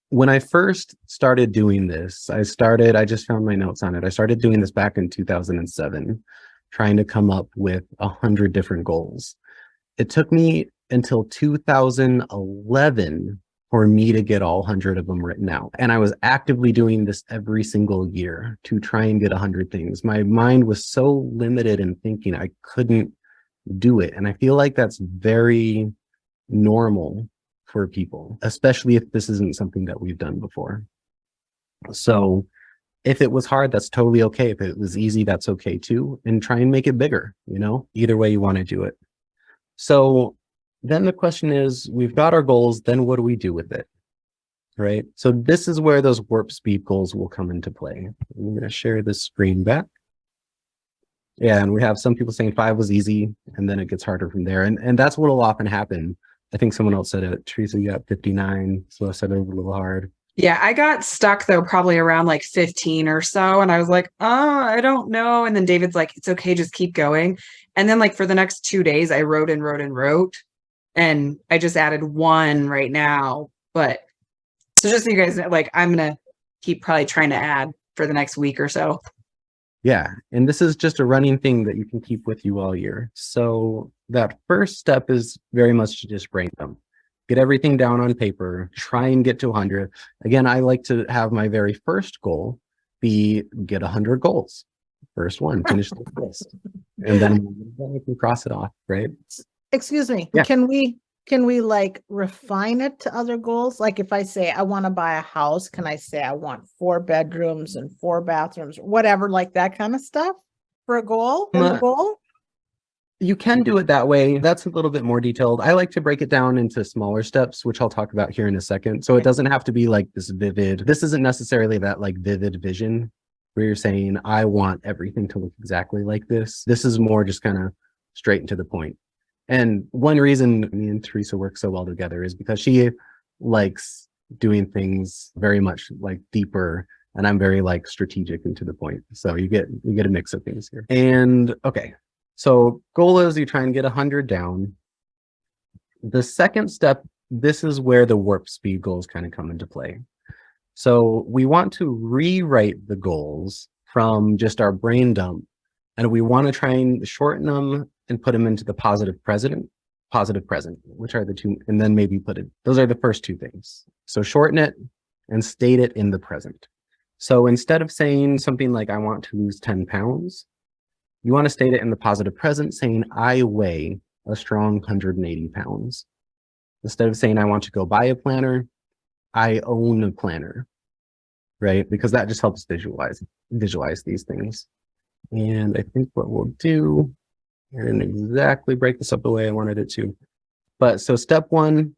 Speaker 1: When I first started doing this, I just found my notes on it. I started doing this back in 2007, trying to come up with 100 different goals. It took me until 2011 for me to get all 100 of them written out. And I was actively doing this every single year to try and get 100 things. My mind was so limited in thinking I couldn't do it. And I feel like that's very normal for people, especially if this isn't something that we've done before. So if it was hard, that's totally okay. If it was easy, that's okay too. And try and make it bigger, either way you want to do it. So then the question is, we've got our goals, then what do we do with it? Right? So this is where those warp speed goals will come into play. I'm going to share this screen back. Yeah, and we have some people saying 5 was easy, and then it gets harder from there. And that's what will often happen. I think someone else said it. Teresa, you got 59, so I said it was a little hard.
Speaker 2: Yeah, I got stuck though, probably around like 15 or so. And I was like, oh, I don't know. And then David's like, it's okay, just keep going. And then like for the next 2 days, I wrote and wrote and wrote. And I just added 1 right now. But so just so you guys know, like I'm gonna keep probably trying to add for the next week or so.
Speaker 1: Yeah, and this is just a running thing that you can keep with you all year. So that first step is very much to just brainstorm. Get everything down on paper, try and get to 100. Again, I like to have my very first goal be get 100 goals. First one, finish the list. And then we can cross it off, right?
Speaker 3: Excuse me.
Speaker 1: Yeah.
Speaker 3: Can we like refine it to other goals? Like if I say I want to buy a house, can I say I want 4 bedrooms and 4 bathrooms, whatever, like that kind of stuff for a goal?
Speaker 1: You can do it that way. That's a little bit more detailed. I like to break it down into smaller steps, which I'll talk about here in a second. So it doesn't have to be like this vivid. This isn't necessarily that like vivid vision where you're saying, I want everything to look exactly like this. This is more just kind of straight and to the point. And one reason me and Teresa work so well together is because she likes doing things very much like deeper, and I'm very like strategic and to the point. So you get a mix of things here. And okay, so goal is you try and get 100 down. The second step, this is where the warp speed goals kind of come into play. So we want to rewrite the goals from just our brain dump, and we want to try and shorten them and put them into the positive present, which are the two, and then maybe those are the first 2 things. So shorten it and state it in the present. So instead of saying something like, I want to lose 10 pounds, you want to state it in the positive present, saying, I weigh a strong 180 pounds. Instead of saying, I want to go buy a planner, I own a planner, right? Because that just helps visualize these things. And I think what we'll do, I didn't exactly break this up the way I wanted it to. But so step 1,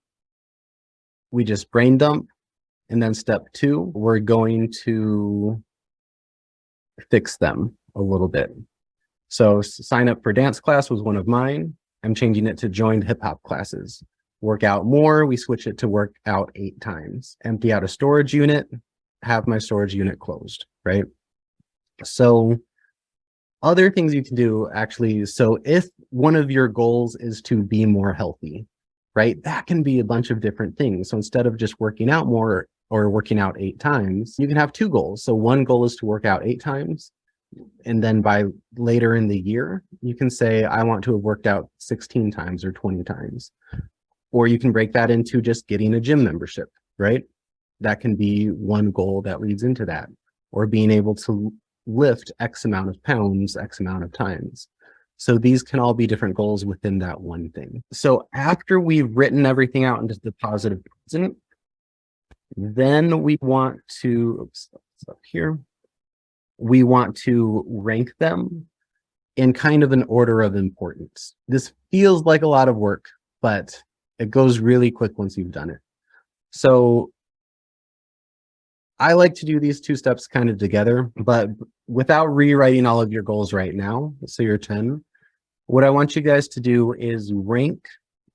Speaker 1: we just brain dump. And then step 2, we're going to fix them a little bit. So sign up for dance class was one of mine. I'm changing it to join hip hop classes. Work out more, we switch it to work out 8 times. Empty out a storage unit, have my storage unit closed, right? So other things you can do actually, so if one of your goals is to be more healthy, right, that can be a bunch of different things. So instead of just working out more or working out 8 times, you can have 2 goals. So one goal is to work out 8 times. And then by later in the year, you can say, I want to have worked out 16 times or 20 times. Or you can break that into just getting a gym membership, right? That can be one goal that leads into that. Or being able to lift X amount of pounds, X amount of times. So these can all be different goals within that one thing. So after we've written everything out into the positive present, then we want to, up here, we want to rank them in kind of an order of importance. This feels like a lot of work, but it goes really quick once you've done it. So I like to do these 2 steps kind of together, but without rewriting all of your goals right now, so you're 10, what I want you guys to do is rank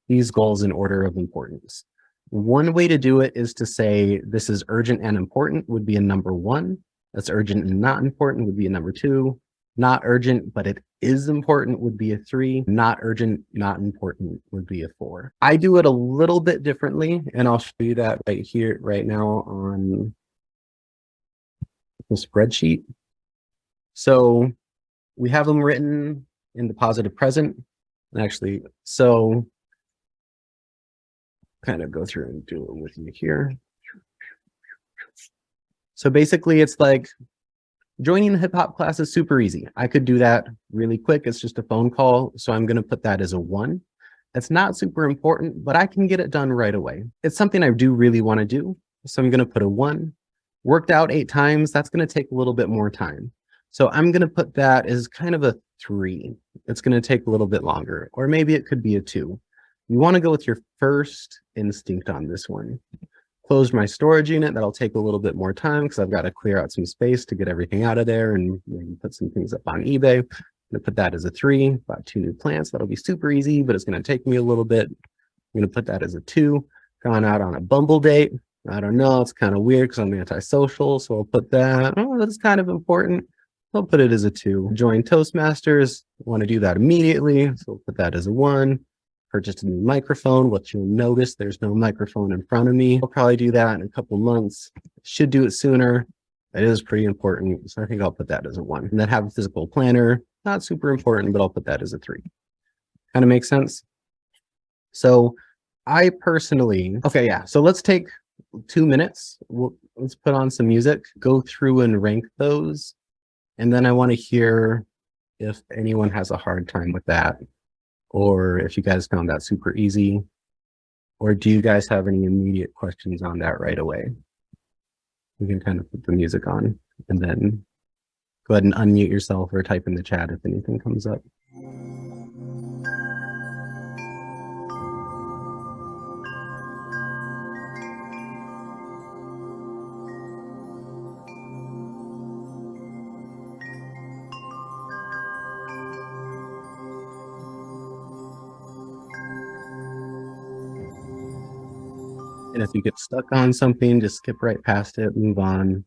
Speaker 1: these goals in order of importance. One way to do it is to say this is urgent and important would be a number 1. That's urgent and not important would be a number 2. Not urgent, but it is important would be a 3. Not urgent, not important would be a 4. I do it a little bit differently, and I'll show you that right here, right now on the spreadsheet. So we have them written in the positive present. Actually, so kind of go through and do it with you here. So basically it's like joining the hip hop class is super easy. I could do that really quick. It's just a phone call. So I'm going to put that as a 1. It's not super important, but I can get it done right away. It's something I do really want to do. So I'm going to put a 1. Worked out 8 times. That's going to take a little bit more time. So I'm going to put that as kind of a 3. It's going to take a little bit longer, or maybe it could be a 2. You want to go with your first instinct on this one. Closed my storage unit. That'll take a little bit more time because I've got to clear out some space to get everything out of there and maybe put some things up on eBay. I'm going to put that as a 3. Bought 2 new plants. That'll be super easy, but it's going to take me a little bit. I'm going to put that as a 2. Gone out on a Bumble date. I don't know. It's kind of weird because I'm antisocial. So I'll put that. Oh, that's kind of important. I'll put it as a 2. Join Toastmasters. Want to do that immediately. So we'll put that as a 1. Purchased a new microphone, which you'll notice there's no microphone in front of me. I'll probably do that in a couple months. Should do it sooner. It is pretty important. So I think I'll put that as a 1. And then have a physical planner. Not super important, but I'll put that as a 3. Kind of makes sense. So I personally, okay, yeah. So let's take 2 minutes. Let's put on some music, go through and rank those. And then I want to hear if anyone has a hard time with that, or if you guys found that super easy, or do you guys have any immediate questions on that right away? You can kind of put the music on and then go ahead and unmute yourself or type in the chat if anything comes up. And if you get stuck on something, just skip right past it, move on.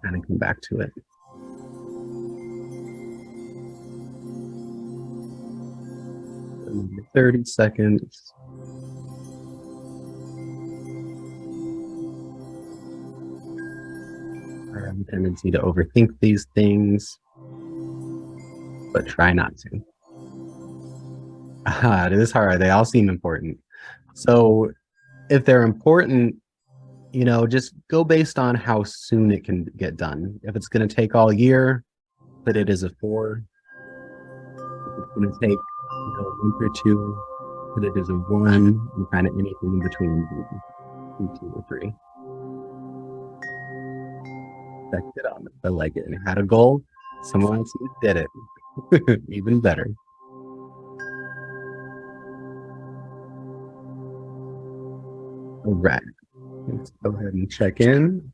Speaker 1: And then come back to it. Maybe 30 seconds. I have a tendency to overthink these things, but try not to. It is hard. They all seem important. So if they're important, you know, just go based on how soon it can get done. If it's going to take all year, put it as a 4. If it's going to take a week or 2, put it as a 1, and kind of anything in between 2 or 3. Checked it out. I like it. And had a goal. Someone else did it. Even better. All right, let's go ahead and check in.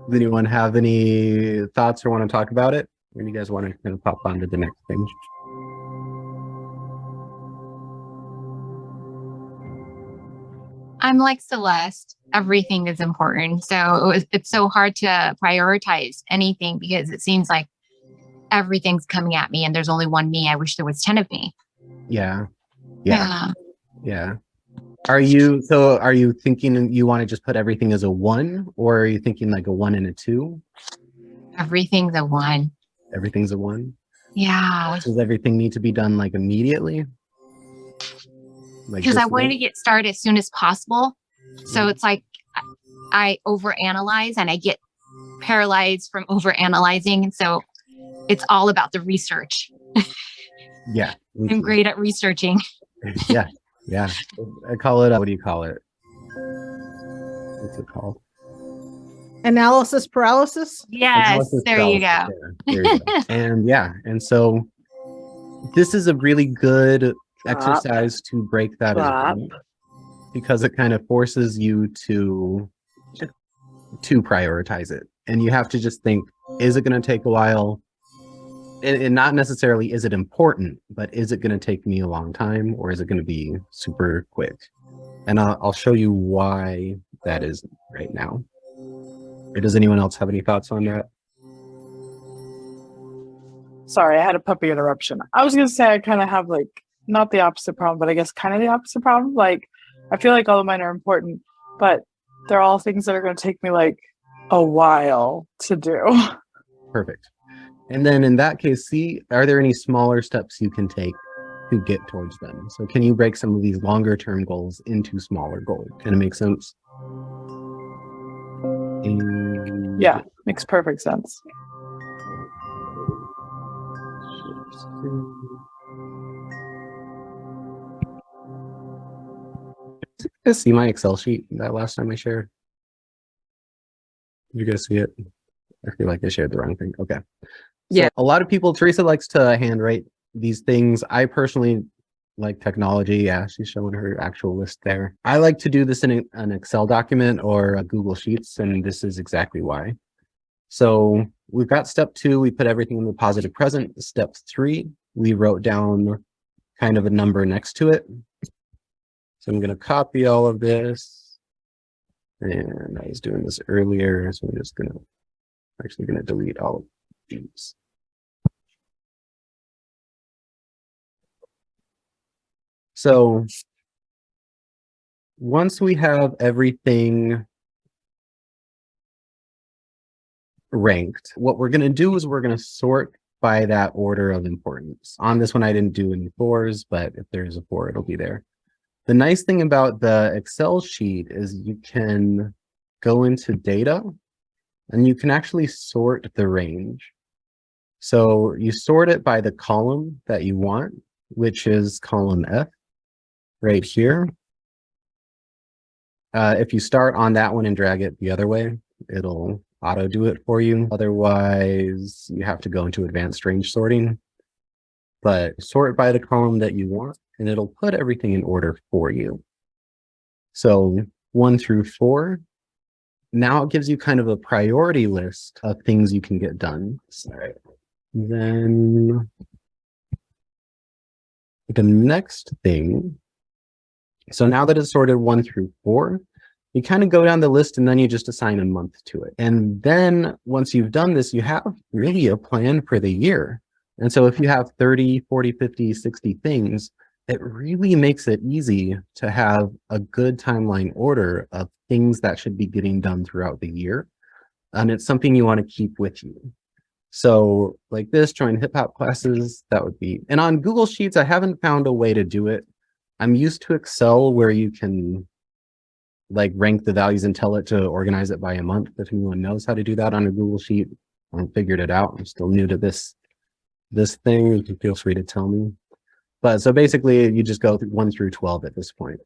Speaker 1: Does anyone have any thoughts or want to talk about it? Or do you guys want to kind of pop on to the next thing?
Speaker 5: I'm like Celeste. Everything is important. So it's so hard to prioritize anything because it seems like everything's coming at me and there's only one me. I wish there was 10 of me.
Speaker 1: Yeah. Are you thinking you want to just put everything as a 1, or are you thinking like a 1 and a 2?
Speaker 5: Everything's a 1.
Speaker 1: Everything's a 1?
Speaker 5: Yeah.
Speaker 1: Does everything need to be done like immediately? Like
Speaker 5: Because I
Speaker 1: this
Speaker 5: wanted
Speaker 1: week?
Speaker 5: to get started as soon as possible. So it's like I overanalyze and I get paralyzed from overanalyzing. And so it's all about the research.
Speaker 1: Yeah. me
Speaker 5: I'm
Speaker 1: too.
Speaker 5: great at researching.
Speaker 1: Yeah. I call it, what do you call it? What's it called?
Speaker 3: Analysis paralysis.
Speaker 5: Yes,
Speaker 1: Analysis
Speaker 5: there you go.
Speaker 1: paralysis. There you go. And yeah, and so this is a really good exercise to break that as
Speaker 4: Stop.
Speaker 1: well, because it kind of forces you to prioritize it. And you have to just think, is it going to take a while? And not necessarily is it important, but is it going to take me a long time, or is it going to be super quick? And I'll show you why that is right now. Or does anyone else have any thoughts on that?
Speaker 4: Sorry, I had a puppy interruption. I was gonna say I kind of have like not the opposite problem, but I guess kind of the opposite problem. Like I feel like all of mine are important, but they're all things that are gonna take me like a while to do.
Speaker 1: Perfect. And then in that case, see, are there any smaller steps you can take to get towards them? So can you break some of these longer term goals into smaller goals? Kind of make sense? And
Speaker 4: Yeah, makes perfect sense.
Speaker 1: Did you guys see my Excel sheet that last time I shared? Did you guys see it? I feel like I shared the wrong thing. Okay.
Speaker 2: Yeah.
Speaker 1: A lot of people, Teresa likes to handwrite these things. I personally like technology. Yeah, she's showing her actual list there. I like to do this in an Excel document or a Google Sheets, and this is exactly why. So we've got step 2, we put everything in the positive present. Step 3, we wrote down kind of a number next to it. So I'm going to copy all of this. And I was doing this earlier, so I'm just actually going to delete all of these. So once we have everything ranked, what we're going to do is we're going to sort by that order of importance. On this one, I didn't do any 4s, but if there's a 4, it'll be there. The nice thing about the Excel sheet is you can go into data and you can actually sort the range. So you sort it by the column that you want, which is column F right here. If you start on that one and drag it the other way, it'll auto do it for you. Otherwise, you have to go into advanced range sorting. But sort by the column that you want, and it'll put everything in order for you. So 1 through 4. Now it gives you kind of a priority list of things you can get done. All right. Then the next thing, so now that it's sorted 1 through 4, you kind of go down the list and then you just assign a month to it. And then once you've done this, you have really a plan for the year. And so if you have 30, 40, 50, 60 things, it really makes it easy to have a good timeline order of things that should be getting done throughout the year. And it's something you want to keep with you. So like this, join hip hop classes, that would be, and on Google Sheets, I haven't found a way to do it. I'm used to Excel where you can like rank the values and tell it to organize it by a month. If anyone knows how to do that on a Google Sheet, I haven't figured it out. I'm still new to this thing. You can feel free to tell me. But so basically you just go 1 through 12 at this point.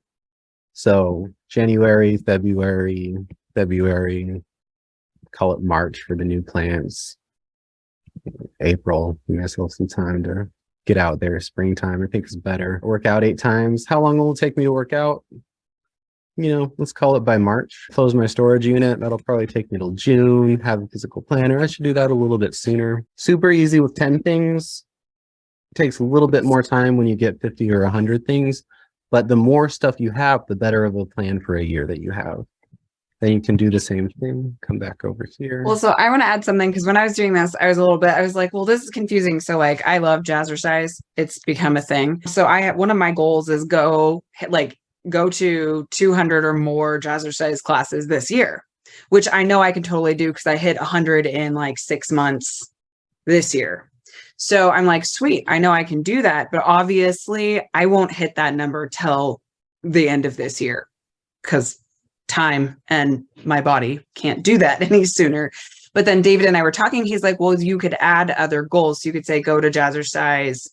Speaker 1: So January, February, call it March for the new plans. April, you guys will have some time to get out there. Springtime, I think is better. Work out 8 times. How long will it take me to work out? You know, let's call it by March. Close my storage unit. That'll probably take me till June. Have a physical planner. I should do that a little bit sooner. Super easy with 10 things. It takes a little bit more time when you get 50 or 100 things. But the more stuff you have, the better of a plan for a year that you have. Then you can do the same thing. Come back over here.
Speaker 2: Well, so I want to add something because when I was doing this, I was like, well, this is confusing. So like, I love Jazzercise. It's become a thing. So one of my goals is go to 200 or more Jazzercise classes this year, which I know I can totally do because I hit 100 in like 6 months this year. So I'm like, sweet, I know I can do that. But obviously I won't hit that number till the end of this year because time and my body can't do that any sooner. But then David and I were talking, he's like, well, you could add other goals. So you could say, go to Jazzercise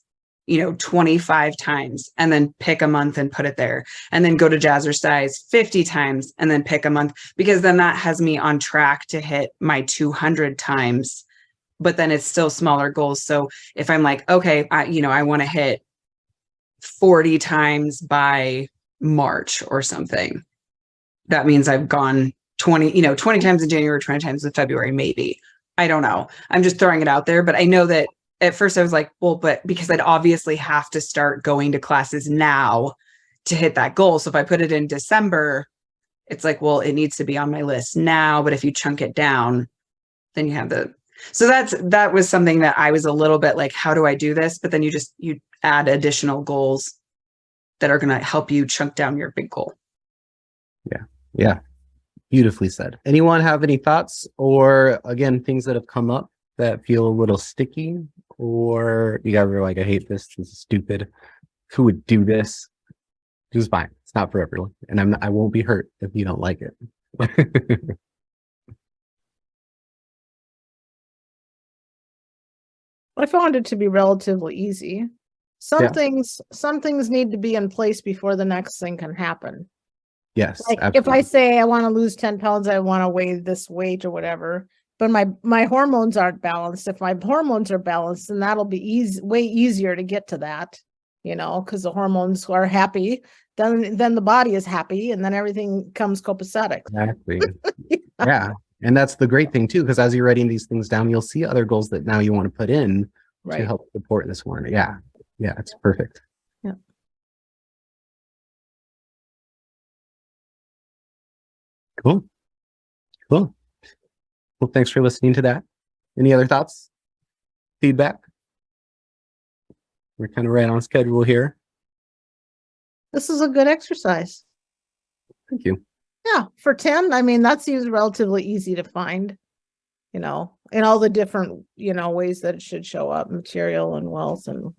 Speaker 2: 25 times and then pick a month and put it there, and then go to Jazzercise 50 times and then pick a month, because then that has me on track to hit my 200 times, but then it's still smaller goals. So if I'm like, okay, I want to hit 40 times by March or something, that means I've gone 20 times in January, 20 times in February, maybe. I don't know. I'm just throwing it out there, but I know that at first I was like, well, but because I'd obviously have to start going to classes now to hit that goal. So if I put it in December, it's like, well, it needs to be on my list now. But if you chunk it down, then you have so that was something that I was a little bit like, how do I do this? But then you add additional goals that are going to help you chunk down your big goal.
Speaker 1: Yeah. Beautifully said. Anyone have any thoughts or, again, things that have come up that feel a little sticky, or you guys are like, I hate this. This is stupid. Who would do this? This is fine. It's not for everyone. And I won't be hurt if you don't like it.
Speaker 3: I found it to be relatively easy. Some
Speaker 1: Yeah.
Speaker 3: things need to be in place before the next thing can happen.
Speaker 1: Yes.
Speaker 3: Like if
Speaker 1: absolutely.
Speaker 3: I say I want to lose 10 pounds, I want to weigh this weight or whatever, but my hormones aren't balanced. If my hormones are balanced, then that'll be way easier to get to that, because the hormones are happy, then the body is happy, and then everything comes copacetic.
Speaker 1: Exactly. Yeah. And that's the great thing too, because as you're writing these things down, you'll see other goals that now you want to put in to
Speaker 3: Right.
Speaker 1: help support this one. Yeah. Yeah. It's perfect.
Speaker 3: Yeah.
Speaker 1: Cool. Well, thanks for listening to that. Any other thoughts? Feedback? We're kind of right on schedule here.
Speaker 3: This is a good exercise.
Speaker 1: Thank you.
Speaker 3: Yeah, for 10, I mean, that seems relatively easy to find, in all the different, ways that it should show up, material and wealth and,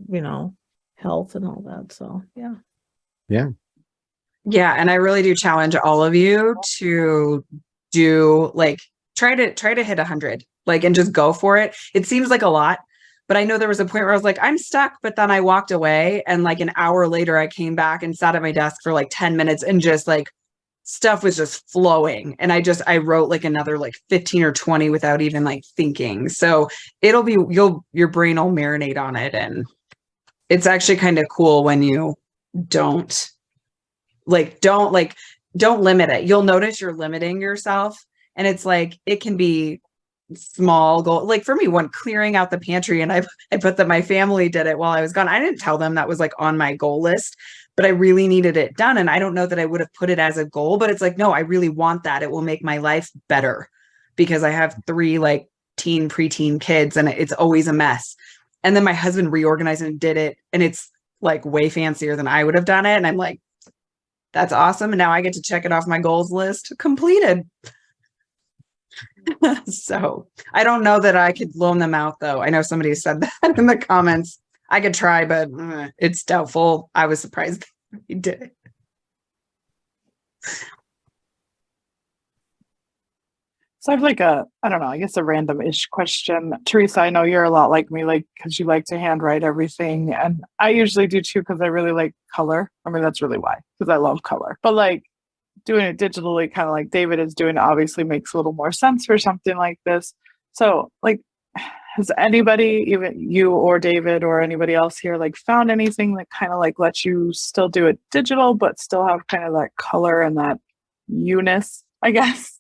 Speaker 3: health and all that. So, yeah.
Speaker 1: Yeah.
Speaker 2: Yeah. And I really do challenge all of you to do try to hit 100, and just go for it. It seems like a lot, but I know there was a point where I was like, I'm stuck, but then I walked away, and an hour later I came back and sat at my desk for 10 minutes, and just stuff was just flowing. And I wrote another 15 or 20 without even thinking. So it'll be, your brain will marinate on it. And it's actually kind of cool when you don't limit it. You'll notice you're limiting yourself. And it's it can be small goal. For me, one, clearing out the pantry, and I put that my family did it while I was gone. I didn't tell them that was on my goal list, but I really needed it done. And I don't know that I would have put it as a goal, but it's no, I really want that. It will make my life better, because I have 3 preteen kids, and it's always a mess. And then my husband reorganized and did it, and it's way fancier than I would have done it. And I'm that's awesome. And now I get to check it off my goals list, completed. So I don't know that I could loan them out, though. I know somebody said that in the comments. I could try, but it's doubtful. I was surprised he did it.
Speaker 4: So I have I don't know, I guess a random-ish question. Teresa, I know you're a lot like me, because you like to handwrite everything. And I usually do too, because I really like color. I mean, that's really why, because I love color. But doing it digitally, kind of like David is doing, obviously makes a little more sense for something like this. So has anybody, even you or David or anybody else here, found anything that kind of lets you still do it digital, but still have kind of that color and that you-ness, I guess?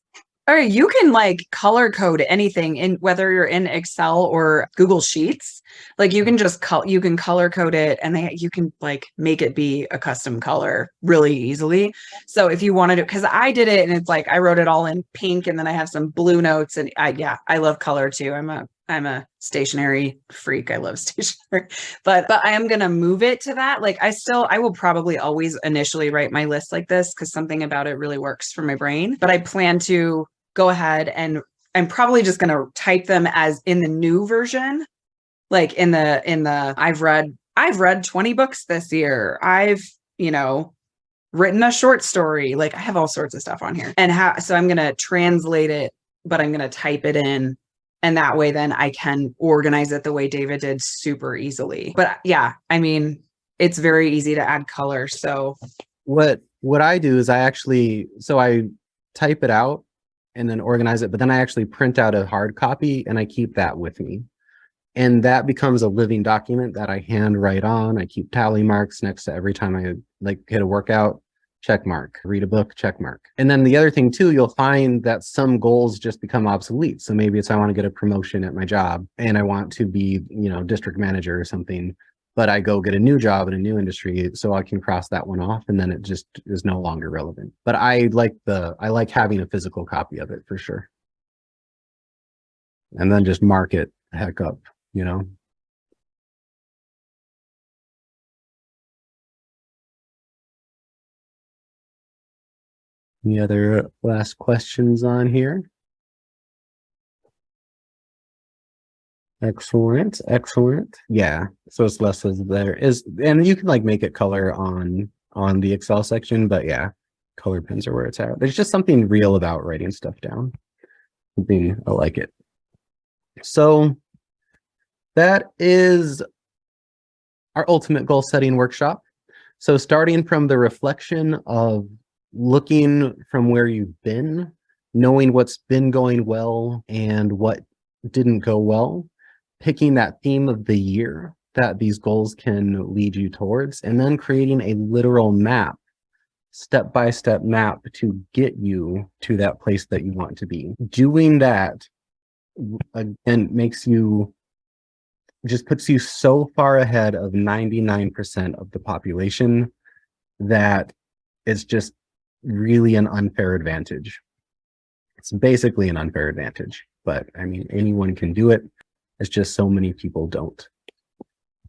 Speaker 2: All right, you can color code anything, in whether you're in Excel or Google Sheets. You can just you can color code it, and you can make it be a custom color really easily. So if you wanted to, because I did it, and it's I wrote it all in pink, and then I have some blue notes, and I love color too. I'm a stationery freak. I love stationery, but I am going to move it to that. I will probably always initially write my list like this, because something about it really works for my brain, but I plan to go ahead, and I'm probably just going to type them as in the new version. I've read 20 books this year. I've, written a short story. I have all sorts of stuff on here, so I'm going to translate it, but I'm going to type it in And that way, then I can organize it the way David did super easily. But yeah, I mean, it's very easy to add color. So
Speaker 1: What I do is I type it out and then organize it, but then I actually print out a hard copy and I keep that with me. And that becomes a living document that I hand write on. I keep tally marks next to every time I like hit a workout, check mark, read a book, check mark. And then the other thing too, you'll find that some goals just become obsolete. So maybe it's I want to get a promotion at my job and I want to be, district manager or something, but I go get a new job in a new industry so I can cross that one off and then it just is no longer relevant. But I like having a physical copy of it for sure. And then just mark it heck up, Any other last questions on here? Excellent. Yeah. So it's less as there is, and you can like make it color on the Excel section, but yeah, color pins are where it's at. There's just something real about writing stuff down. I like it. So that is our ultimate goal setting workshop. So starting from the reflection of looking from where you've been, knowing what's been going well and what didn't go well, picking that theme of the year that these goals can lead you towards, and then creating a literal map, step-by-step map to get you to that place that you want to be. Doing that, again, puts you so far ahead of 99% of the population that it's just really an unfair advantage. It's basically an unfair advantage, but I mean, anyone can do it. It's just so many people don't.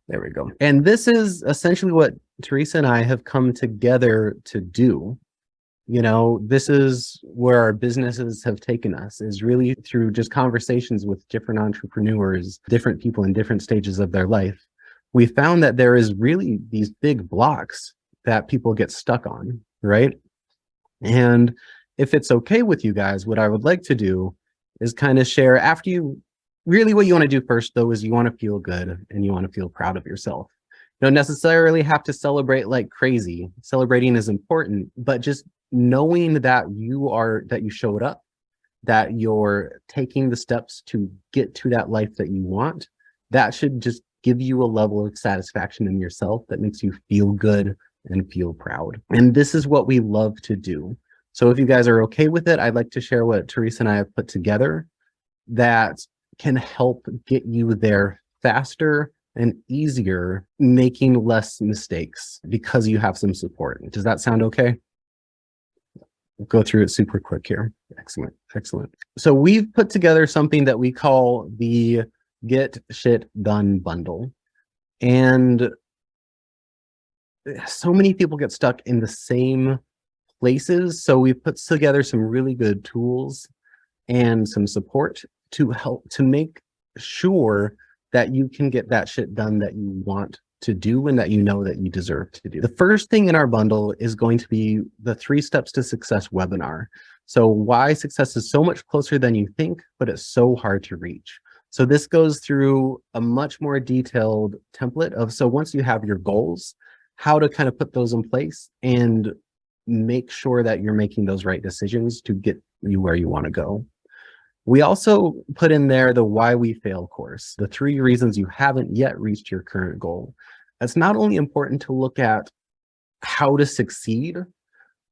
Speaker 1: There we go. And this is essentially what Teresa and I have come together to do. This is where our businesses have taken us, is really through just conversations with different entrepreneurs, different people in different stages of their life. We found that there is really these big blocks that people get stuck on, right? And if it's okay with you guys, what I would like to do is kind of share after you. Really what you want to do first, though, is you want to feel good and you want to feel proud of yourself. You don't necessarily have to celebrate like crazy. Celebrating is important, but just knowing that you showed up, that you're taking the steps to get to that life that you want, that should just give you a level of satisfaction in yourself that makes you feel good and feel proud. And this is what we love to do. So if you guys are okay with it, I'd like to share what Teresa and I have put together that can help get you there faster and easier, making less mistakes because you have some support. Does that sound okay? We'll go through it super quick here. Excellent. So we've put together something that we call the Get Shit Done bundle. And so many people get stuck in the same places. So we've put together some really good tools and some support to help to make sure that you can get that shit done that you want to do and that you know that you deserve to do. The first thing in our bundle is going to be the 3 Steps to Success webinar. So why success is so much closer than you think, but it's so hard to reach. So this goes through a much more detailed template of, so once you have your goals, how to kind of put those in place and make sure that you're making those right decisions to get you where you want to go. We also put in there the Why We Fail course, the 3 reasons you haven't yet reached your current goal. It's not only important to look at how to succeed,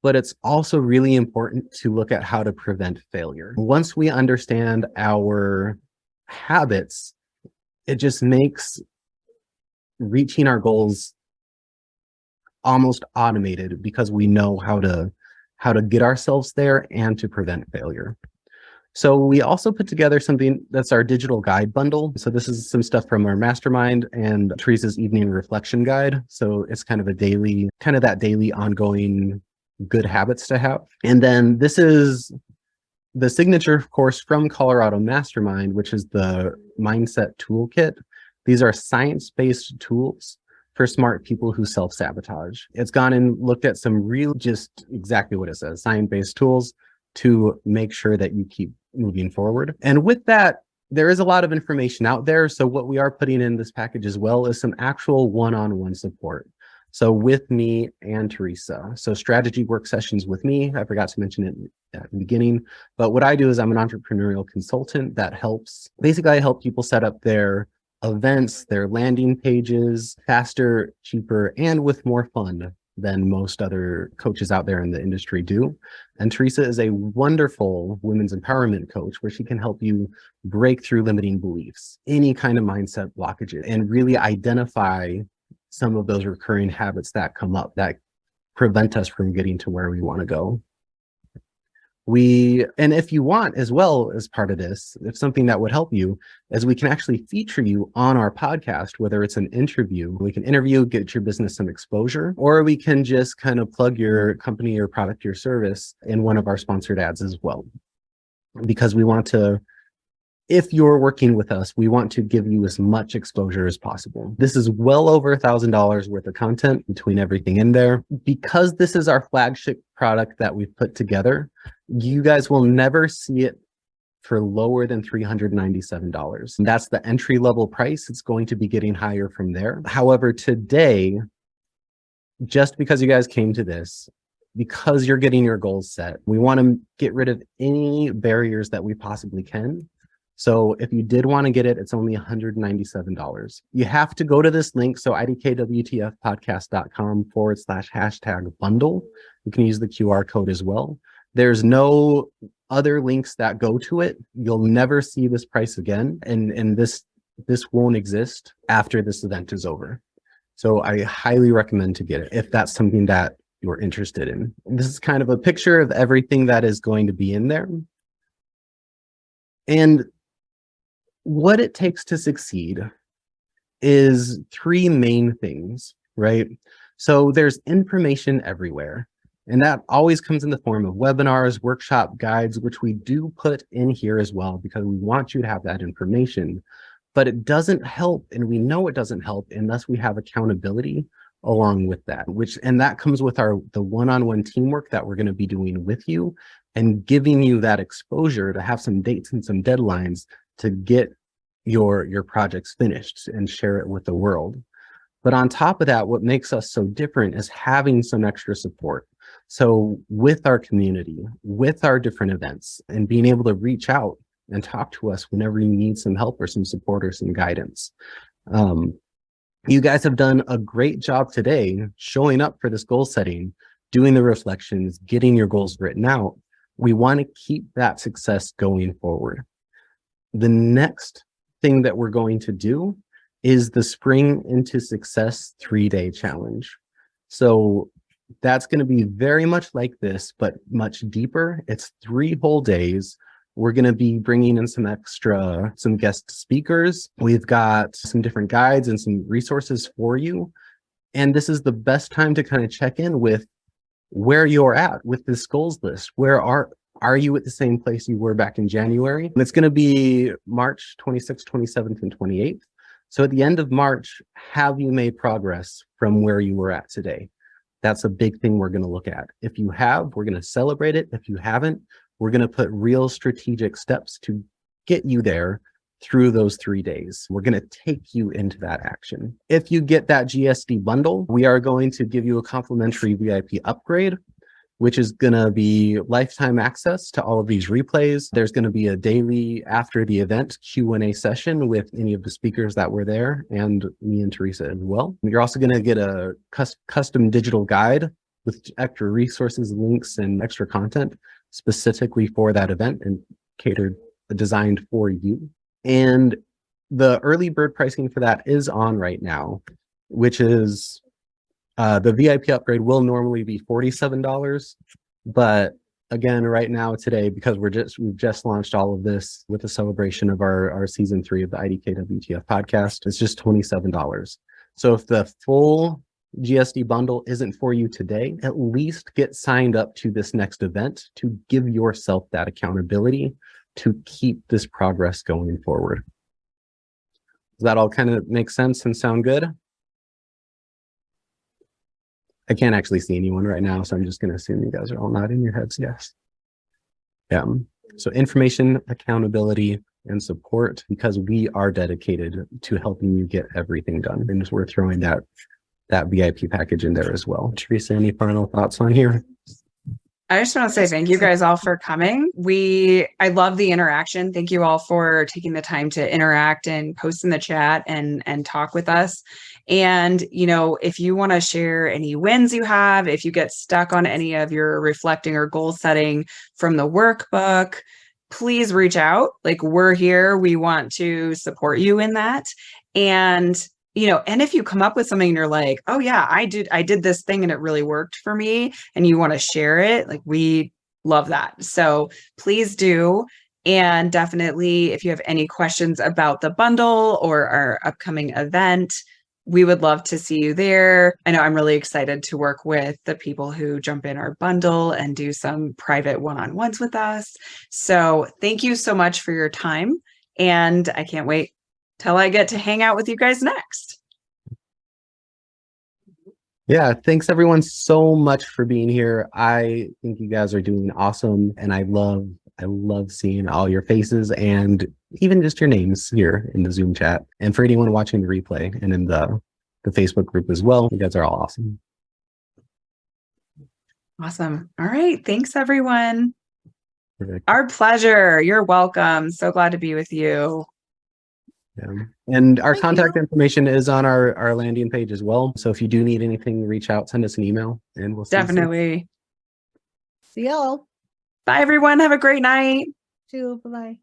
Speaker 1: but it's also really important to look at how to prevent failure. Once we understand our habits, it just makes reaching our goals almost automated because we know how to get ourselves there and to prevent failure. So we also put together something that's our digital guide bundle. So this is some stuff from our mastermind and Teresa's evening reflection guide. So it's kind of that daily ongoing good habits to have. And then this is the signature course from Colorado Mastermind, which is the Mindset Toolkit. These are science-based tools for smart people who self-sabotage. It's gone and looked at some real, just exactly what it says, science-based tools to make sure that you keep moving forward. And with that, there is a lot of information out there. So what we are putting in this package as well is some actual one-on-one support. So with me and Teresa. So strategy work sessions with me. I forgot to mention it at the beginning, but what I do is I'm an entrepreneurial consultant that helps, basically I help people set up their events, their landing pages faster, cheaper, and with more fun than most other coaches out there in the industry do. And Teresa is a wonderful women's empowerment coach where she can help you break through limiting beliefs, any kind of mindset blockages, and really identify some of those recurring habits that come up that prevent us from getting to where we want to go. And if you want as well as part of this, if something that would help you is we can actually feature you on our podcast, whether it's an interview, we can interview, get your business some exposure, or we can just kind of plug your company or product or service in one of our sponsored ads as well. Because we want to, if you're working with us, we want to give you as much exposure as possible. This is well over $1,000 worth of content between everything in there. Because this is our flagship product that we've put together, you guys will never see it for lower than $397. And that's the entry level price. It's going to be getting higher from there. However, today, just because you guys came to this, because you're getting your goals set, we want to get rid of any barriers that we possibly can. So if you did want to get it, it's only $197. You have to go to this link. So idkwtfpodcast.com/#bundle. You can use the QR code as well. There's no other links that go to it. You'll never see this price again. And this won't exist after this event is over. So I highly recommend to get it if that's something that you're interested in. This is kind of a picture of everything that is going to be in there. And what it takes to succeed is three main things, right? So there's information everywhere. And that always comes in the form of webinars, workshop guides, which we do put in here as well, because we want you to have that information. But it doesn't help, and we know it doesn't help unless we have accountability along with that, and that comes with the one-on-one teamwork that we're going to be doing with you and giving you that exposure to have some dates and some deadlines to get your projects finished and share it with the world. But on top of that, what makes us so different is having some extra support. So with our community, with our different events, and being able to reach out and talk to us whenever you need some help or some support or some guidance. You guys have done a great job today showing up for this goal setting, doing the reflections, getting your goals written out. We want to keep that success going forward. The next thing that we're going to do is the Spring into Success 3-day challenge. So that's going to be very much like this, but much deeper. It's 3 whole days. We're going to be bringing in some guest speakers. We've got some different guides and some resources for you. And this is the best time to kind of check in with where you're at with this goals list. Where are you at the same place you were back in January? And it's going to be March 26th, 27th, and 28th. So at the end of March, have you made progress from where you were at today? That's a big thing we're going to look at. If you have, we're going to celebrate it. If you haven't, we're going to put real strategic steps to get you there through those 3 days. We're going to take you into that action. If you get that GSD bundle, we are going to give you a complimentary VIP upgrade, which is going to be lifetime access to all of these replays. There's going to be a daily after the event Q&A session with any of the speakers that were there and me and Teresa as well. You're also going to get a custom digital guide with extra resources, links, and extra content specifically for that event and designed for you. And the early bird pricing for that is on right now, which is the VIP upgrade will normally be $47, but again, right now today, because we've just launched all of this with the celebration of our season 3 of the IDK WTF podcast, it's just $27. So if the full GSD bundle isn't for you today, at least get signed up to this next event to give yourself that accountability to keep this progress going forward. Does that all kind of make sense and sound good? I can't actually see anyone right now, so I'm just going to assume you guys are all nodding your heads yes. Yeah. So information, accountability, and support, because we are dedicated to helping you get everything done. And we're throwing that VIP package in there as well. Teresa, any final thoughts on here?
Speaker 2: I just want to say thank you guys all for coming. I love the interaction. Thank you all for taking the time to interact and post in the chat and talk with us. And, if you want to share any wins you have, if you get stuck on any of your reflecting or goal setting from the workbook, please reach out. Like, we're here. We want to support you in that. And and if you come up with something and you're like, oh yeah, I did this thing and it really worked for me, and you want to share it, like, we love that. So please do. And definitely, if you have any questions about the bundle or our upcoming event, we would love to see you there. I know I'm really excited to work with the people who jump in our bundle and do some private one-on-ones with us. So thank you so much for your time. And I can't wait till I get to hang out with you guys next.
Speaker 1: Yeah, thanks everyone so much for being here. I think you guys are doing awesome, and I love seeing all your faces and even just your names here in the Zoom chat. And for anyone watching the replay and in the Facebook group as well, you guys are all awesome.
Speaker 2: Awesome. All right. Thanks, everyone.
Speaker 1: Perfect.
Speaker 2: Our pleasure. You're welcome. So glad to be with you.
Speaker 1: Yeah. And our
Speaker 3: Thank
Speaker 1: contact
Speaker 3: you.
Speaker 1: information is on our landing page as well. So if you do need anything, reach out, send us an email, and we'll see you soon.
Speaker 2: Definitely.
Speaker 3: See y'all.
Speaker 2: Bye, everyone. Have a great night.
Speaker 3: Too. Bye.